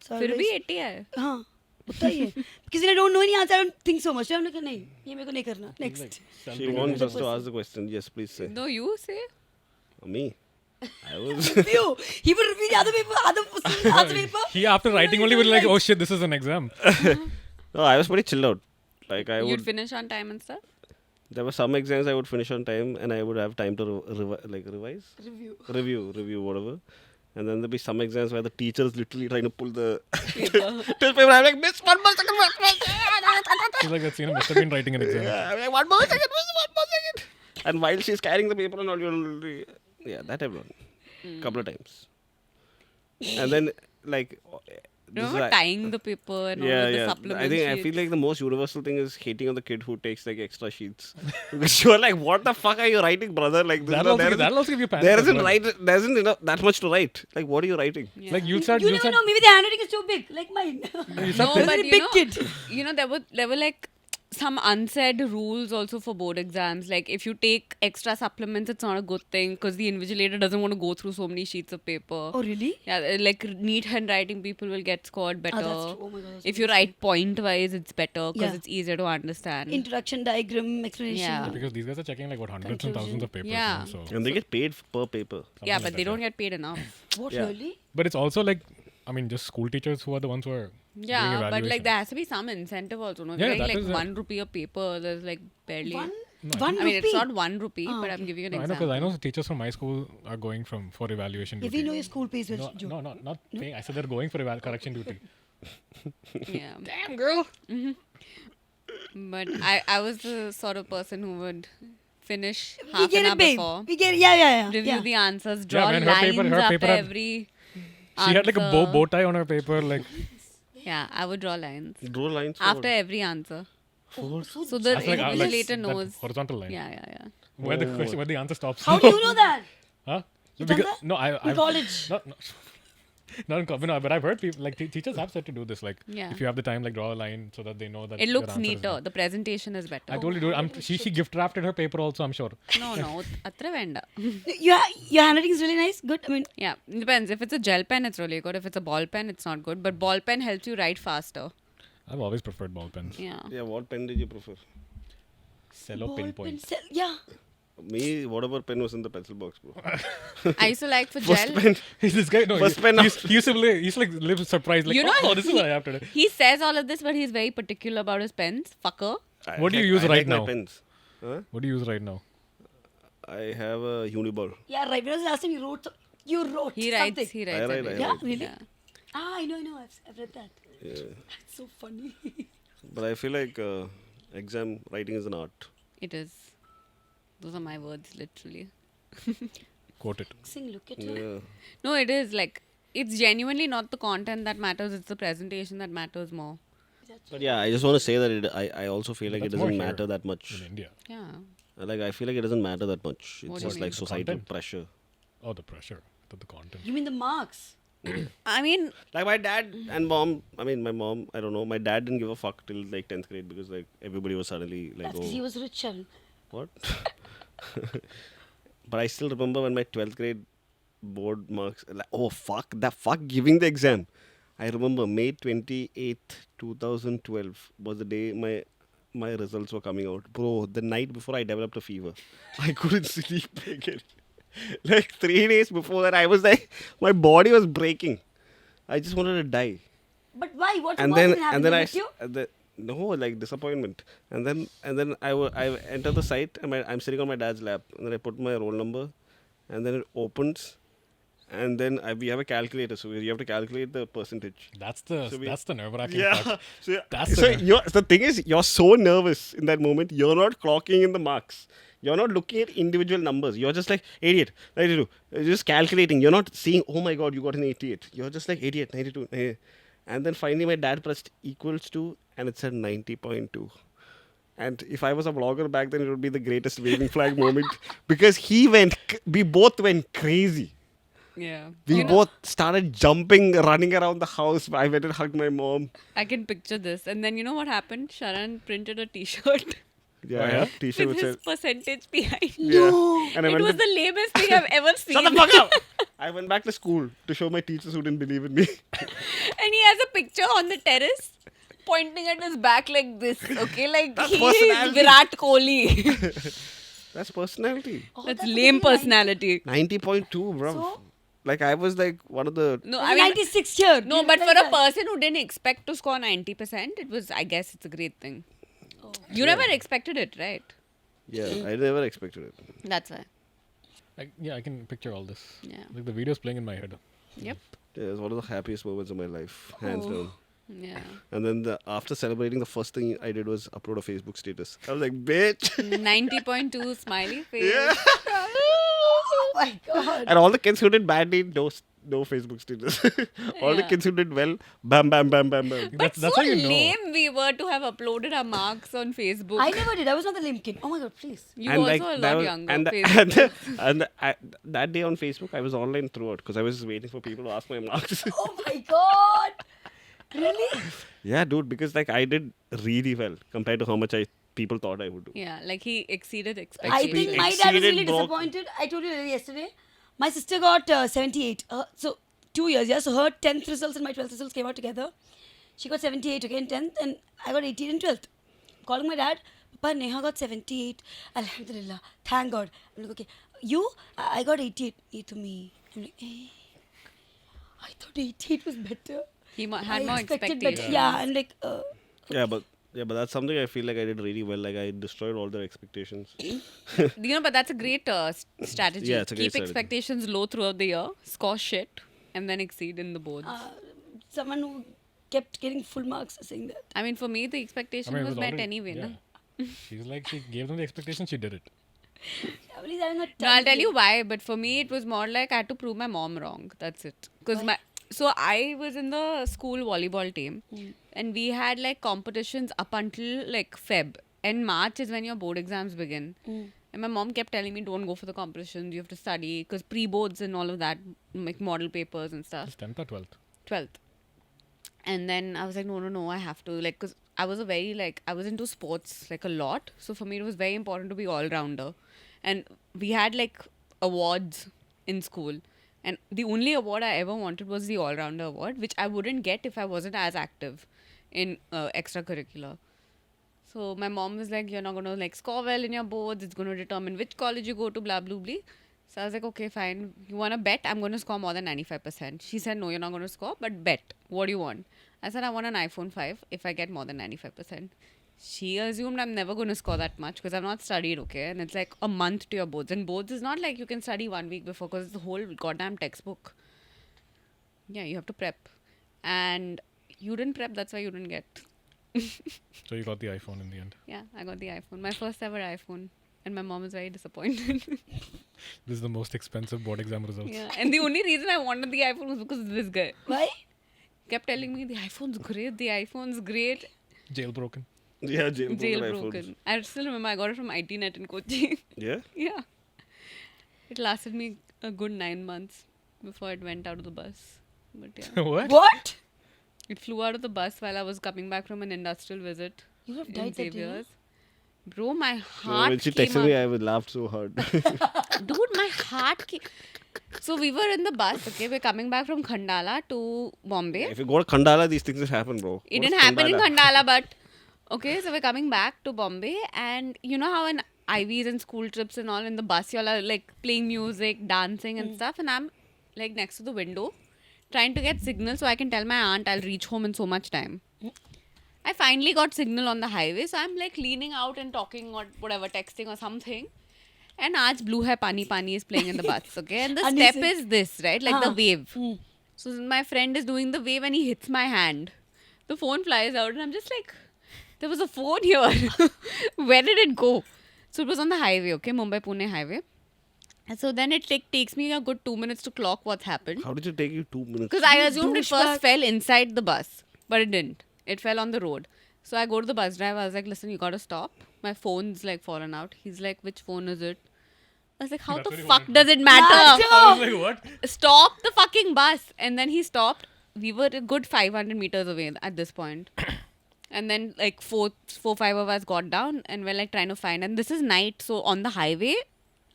So I फिर भी always- 80 है. हाँ उतना ही है because I don't know any answer. I don't think so much. I'm like नहीं ये मेरे को नहीं करना. Next. She wants us to ask the question. Yes, please say. No, you say. Me. I was. Review. He would review the other paper, other paper. He after writing only would like, oh shit, this is an exam. No, I was pretty chilled out. Like I You'd would. finish on time and stuff. There were some exams I would finish on time, and I would have time to revise, review, whatever. And then there'd be some exams where the teacher is literally trying to pull the test paper. I'm like, miss, one more second, one more second. He's like that scene of Mr. Bean writing an exam. Yeah, I'm like, one more second, miss, one more second. And while she's carrying the paper and all, you'll, yeah, that I've done. Couple of times. And then, like, this is Remember like- tying the paper and all yeah, of the yeah. supplement I think I sheets? feel like the most universal thing is hating on the kid who takes like extra sheets. Because you're like, what the fuck are you writing, brother? Like, this That'll also give you panic. there as isn't well. there isn't enough, that much to write. Like, what are you writing? Yeah. Like you'll start. You never know. Maybe the handwriting is too big, like mine. No, Very but big you know, kid. you know, there were like some unsaid rules also for board exams. Like if you take extra supplements, it's not a good thing because the invigilator doesn't want to go through so many sheets of paper. Oh really? Yeah, like neat handwriting people will get scored better. that's true. Oh my God, that's If you write point wise, it's better because Yeah. it's easier to understand. Introduction, diagram, explanation. Yeah. Because these guys are checking like what hundreds and thousands of papers. Yeah. now, so And they get paid per paper. yeah, like but they that, don't get paid enough. What Yeah. really? But it's also like, I mean, just school teachers who are the ones who are doing Yeah, but like evaluation. there has to be some incentive also. No, Yeah, getting that like is a- ₹1 a paper. There's like barely. One I mean, it's rupee. not ₹1, Ah, but I'm okay. giving you an No, I know example. because I know the teachers from my school are going for evaluation If duty. you know your school pays well, No, not paying. I said they're going for correction duty. Yeah. Damn, girl. But I was the sort of person who would finish we half get an hour it, babe. before, We get it. Yeah. review the answers, draw man, her lines paper- her up paper had- every She had like a answer. bow tie on her paper. Like Yeah, I would draw lines Draw lines. after every answer. Oh, So the that's like, invigilator that knows. horizontal line. Yeah. Where the question, where the answer stops. How do you know that? Huh? You done Because, that? no, In I've college. not not in college, no, but I've heard people like teachers have said to do this. Like, Yeah. if you have the time, like draw a line so that they know that It your looks answer is neater. done. The presentation is better. I told you, dude. She gift wrapped her paper also. I'm sure. No, atra venda. Your handwriting is really nice. Good. I mean, Yeah, depends. If it's a gel pen, it's really good. If it's a ball pen, it's not good. But ball pen helps you write faster. I've always preferred ball pens. Yeah. Yeah, what pen did you prefer? Cello ball pen pinpoint. yeah. Me, whatever pen was in the pencil box, bro. I used to like for First gel. pen. this guy, no, First he, pen he, used, he used to live surprised. Like, You know, oh, this is what I have to do. He says all of this, but he's very particular about his pens. Fucker. What do you I use like right my now? Pens. Huh? What do you use right now? I have a Uniball. Yeah, right. When was the last time you wrote He writes. something? He writes. I write, everything. Yeah, write. really? Yeah. Ah, I know. I've read that. Yeah. That's so funny. But I feel like exam writing is an art. It is. Those are my words, literally. Quote it. Sing, look at you. Yeah. No, it is like it's genuinely not the content that matters. It's the presentation that matters more. But yeah, I just want to say that I also feel like That's it more doesn't here matter that much. In India. Yeah. Like I feel like it doesn't matter that much. What It's do you just mean? like The societal content. pressure. Oh, the pressure. The content. You mean the marks? I mean, Like my dad and mom. I mean, my mom. I don't know. My dad didn't give a fuck till like 10th grade because like everybody was suddenly like, That's because he oh, was rich. Sharon. what? But I still remember when my 12th grade board marks. Like, oh fuck! The fuck giving the exam. I remember May 28th, 2012 was the day my results were coming out. Bro, the night before I developed a fever. I couldn't sleep again. Like 3 days before that, I was like, my body was breaking. I just wanted to die. But why? What And was then it happening and then I with you? no, like disappointment. And then I enter the site and I'm sitting on my dad's lap. And then I put my roll number, and then it opens. And then we have a calculator, so you have to calculate the percentage. That's So we- the nerve-wracking Yeah. part. So, That's so the- the thing is, you're so nervous in that moment. You're not clocking in the marks. You're not looking at individual numbers. You're just like 88, 92. You're just calculating. You're not seeing, oh my god, you got an 88. You're just like 88, 92. 98. And then finally, my dad pressed equals to, and it said 90.2. And if I was a vlogger back then, it would be the greatest waving flag moment because we both went crazy. yeah. We You know, both started jumping, running around the house. I went and hugged my mom. I can picture this. And then you know what happened? Sharan printed a T-shirt Yeah, Oh, yeah? T-shirt with which his said, percentage behind. yeah. And I It went was to- the lamest thing I've ever seen. Shut the fuck up! I went back to school to show my teachers who didn't believe in me. And he has a picture on the terrace pointing at his back like this. Okay, like That's he is personality. Virat Kohli. That's personality. Oh, That's that's lame okay, personality. 90.2, bro. So? Like I was like one of the. No, I I mean, 96 here. no, You but for realize a that? person who didn't expect to score 90%, it was, I guess, it's a great thing. Oh. You never expected it, right? Yeah, I never expected it. That's why. I can picture all this. Yeah. Like the video's playing in my head. Yep. Yeah, it was one of the happiest moments of my life, hands Oh. down. Yeah. And then after celebrating, the first thing I did was upload a Facebook status. I was like, bitch. 90.2 smiley face. Yeah. Oh my god. And all the kids who did badly, no Facebook status. All the Yeah. kids who did well, bam, bam, bam, bam, bam. But That's so how you know. lame we were to have uploaded our marks on Facebook. I never did. I was not the lame kid. Oh my god, please. You And also like, a that lot was- younger. And, Facebook. that day on Facebook, I was online throughout because I was just waiting for people to ask my marks. Oh my god. Really? Yeah, dude, because like I did really well compared to how much people thought I would do. Yeah, like he exceeded I expectations. think my dad was Exceeded really broke. disappointed. I told you yesterday. My sister got 78. So 2 years, yeah. So her 10th results and my 12th results came out together. She got 78 again, 10th, and I got 18 in 12th. Calling my dad, Papa, Neha got 78. Alhamdulillah. Thank God. I'm like, okay. You? I got 88. Ye to me. I'm like, I thought 88 was better. He had I more expected better. expectations. Yeah, and like, Yeah, but that's something I feel like I did really well. Like I destroyed all their expectations. But that's a great strategy. Yeah, it's a great Keep strategy. expectations low throughout the year, score shit, and then exceed in the boards. someone who kept getting full marks saying that. I mean, for me, the expectation I mean, it was was met already- anyway. yeah. No? She's like, she gave them the expectation, she did it. Yeah, but he's having a No, I'll tough tell you day. why. But for me, it was more like I had to prove my mom wrong. That's it. Because so I was in the school volleyball team, and we had like competitions up until like Feb. And March is when your board exams begin. And my mom kept telling me, don't go for the competitions. You have to study because pre-boards and all of that, like model papers and stuff. Just 10th or 12th. 12th. And then I was like, no, I have to. Like, because I was I was into sports like a lot. So for me, it was very important to be all-rounder. And we had like awards in school. And the only award I ever wanted was the all-rounder award, which I wouldn't get if I wasn't as active in extracurricular. So my mom was like, you're not going to like score well in your boards. It's going to determine which college you go to, blah, blah, blah. So I was like, okay, fine. You want to bet? I'm going to score more than 95%. She said, no, you're not going to score, but bet. What do you want? I said, I want an iPhone 5 if I get more than 95%. She assumed I'm never going to score that much because I've not studied, okay? And it's like a month to your boards. And boards is not like you can study 1 week before because it's the whole goddamn textbook. Yeah, you have to prep. And you didn't prep, that's why you didn't get. So you got the iPhone in the end. Yeah, I got the iPhone. My first ever iPhone. And my mom was very disappointed. This is the most expensive board exam results. Yeah. And the only reason I wanted the iPhone was because of this guy. Why? Kept telling me the iPhone's great. Jailbroken. Yeah, jailbroken. Jailbroken. I still remember I got it from ITnet in Kochi. Yeah? Yeah. It lasted me a good 9 months before it went out of the bus. But yeah. What? What? It flew out of the bus while I was coming back from an industrial visit You have in died that day. Xavier's. Bro, my So heart when she came texted out. me, I laughed so hard. Dude, my heart came. So we were in the bus, okay? We're coming back from Khandala to Bombay. If you go to Khandala, these things will happen, bro. It What is didn't happen in Khandala? Khandala, but okay, so we're coming back to Bombay, and you know how in IVs and school trips and all in the bus, y'all are like playing music, dancing, and stuff, and I'm like next to the window trying to get signal so I can tell my aunt I'll reach home in so much time. I finally got signal on the highway, so I'm like leaning out and talking or whatever, texting or something. And Aaj Blue Hai Pani Pani is playing in the bus, okay? And the Anis step is- is this, right? Like the wave. Hmm. So my friend is doing the wave and he hits my hand. The phone flies out and I'm just like, there was a phone here. Where did it go? So it was on the highway, okay? Mumbai-Pune highway. And so then it takes me a good 2 minutes to clock what's happened. How did it take you 2 minutes? Because I assumed it douchebag. first fell inside the bus, but it didn't. It fell on the road. So I go to the bus driver. I was like, listen, you gotta stop. My phone's like fallen out. He's like, which phone is it? I was like, how That's the what he fuck wanted. does it matter? I was like, what? Stop the fucking bus. And then he stopped. We were a good 500 meters away at this point. And then like four, five of us got down and we're like trying to find. And this is night, so on the highway,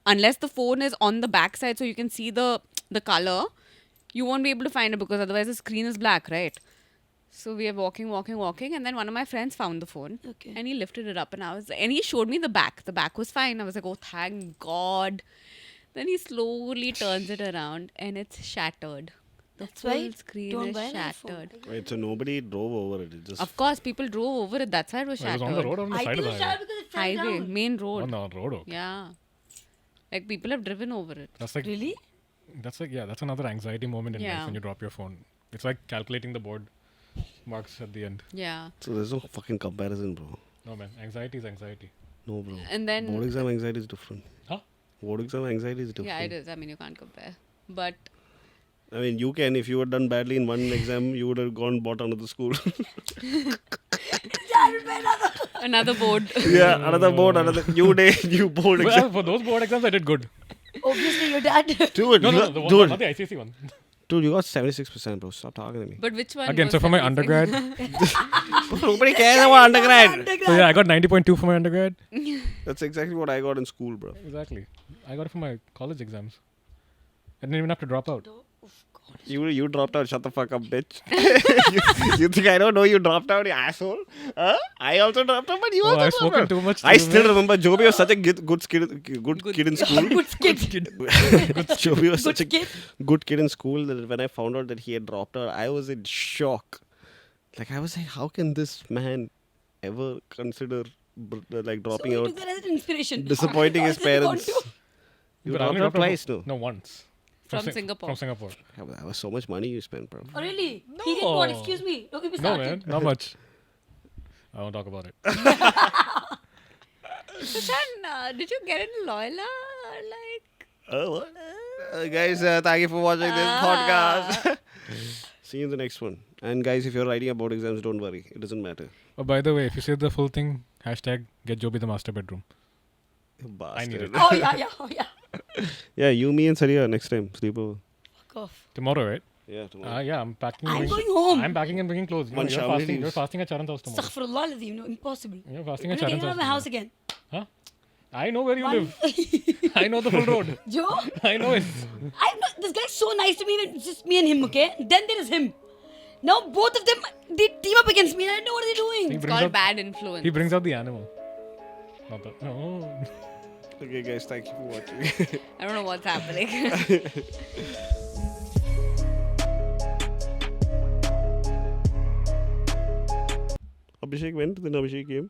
unless the phone is on the backside so you can see the color, you won't be able to find it because otherwise the screen is black, right? So we are walking, and then one of my friends found the phone. Okay. And he lifted it up and he showed me the back. The back was fine. I was like, oh thank God. Then he slowly turns it around and it's shattered. The That's full why screen don't is buy an iPhone. shattered. Wait, so nobody drove over it. It just Of course, people drove over it. That's why it was It shattered. was on the road or on the I side think of the it was highway? shattered because it fell Highway, down. main road. On the road, okay. Yeah. Like people have driven over it. That's like Really? that's another anxiety moment in Yeah. life when you drop your phone. It's like calculating the board marks at the end. Yeah. so there's no fucking comparison, bro. No man, anxiety is anxiety. No, bro. And then Board exam anxiety is different. Huh? Board exam anxiety is different. yeah, it is. I mean, you can't compare. But I mean, you can. If you had done badly in one exam, you would have gone bought another school. another board. yeah, another board, another new day, new board Well, exam. for those board exams, I did good. Obviously, your dad. Dude, No, you no, got, the one, dude, not the ICSE one. dude, you got 76%, bro. Stop talking to me. But which one? Again, was so for my 76? undergrad, Nobody cares about undergrad. so yeah, I got 90.2 for my undergrad. That's exactly what I got in school, bro. Exactly. I got it for my college exams. I didn't even have to drop out. You dropped out. Shut the fuck up, bitch. you think I don't know you dropped out, you asshole? Huh? I also dropped out, but you Oh, also I've dropped spoken out. too much. I to still you, man. remember Joby was such a good kid in school. Joby was such a good kid in school that when I found out that he had dropped out, I was in shock. Like I was like, how can this man ever consider like dropping so out, you took that as an inspiration. disappointing his Honestly, you want parents? to- You But I dropped only out dropped twice, no? No, once. From Sing- Singapore. From Singapore. Yeah, but that was so much money you spent, bro. Oh, really? He did what? No. Excuse me. Don't get me No, started. man, not much. I won't talk about it. Sushan, did you get into Loyola? Like, What? Guys, thank you for watching this podcast. See you in the next one. And guys, if you're writing about exams, don't worry. It doesn't matter. Oh, by the way, if you say the full thing, hashtag get Joby the master bedroom. Bastard. need it. Oh, yeah. Yeah, you, me, and Saria next time. Sleepover. Fuck off. Tomorrow, right? Yeah, tomorrow. Yeah, I'm packing. I'm bringing- going home. I'm packing and bringing clothes. You know, One you're shower fasting. leaves. You're fasting at Charan's house tomorrow. Astaghfirullah lazim, no, impossible. You're fasting I'm at gonna Charan's take it out of my house. house again. Huh? I know where you One- live. I know the full road. Joe, I know it. this guy's so nice to me when it's just me and him, okay? Then there is him. Now both of them, they team up against me and I don't know what they're doing. He it's brings called out, bad influence. he brings out the animal. Not that. Oh. Okay, guys, thank you for watching. I don't know what's happening. Abhishek went, then Abhishek came.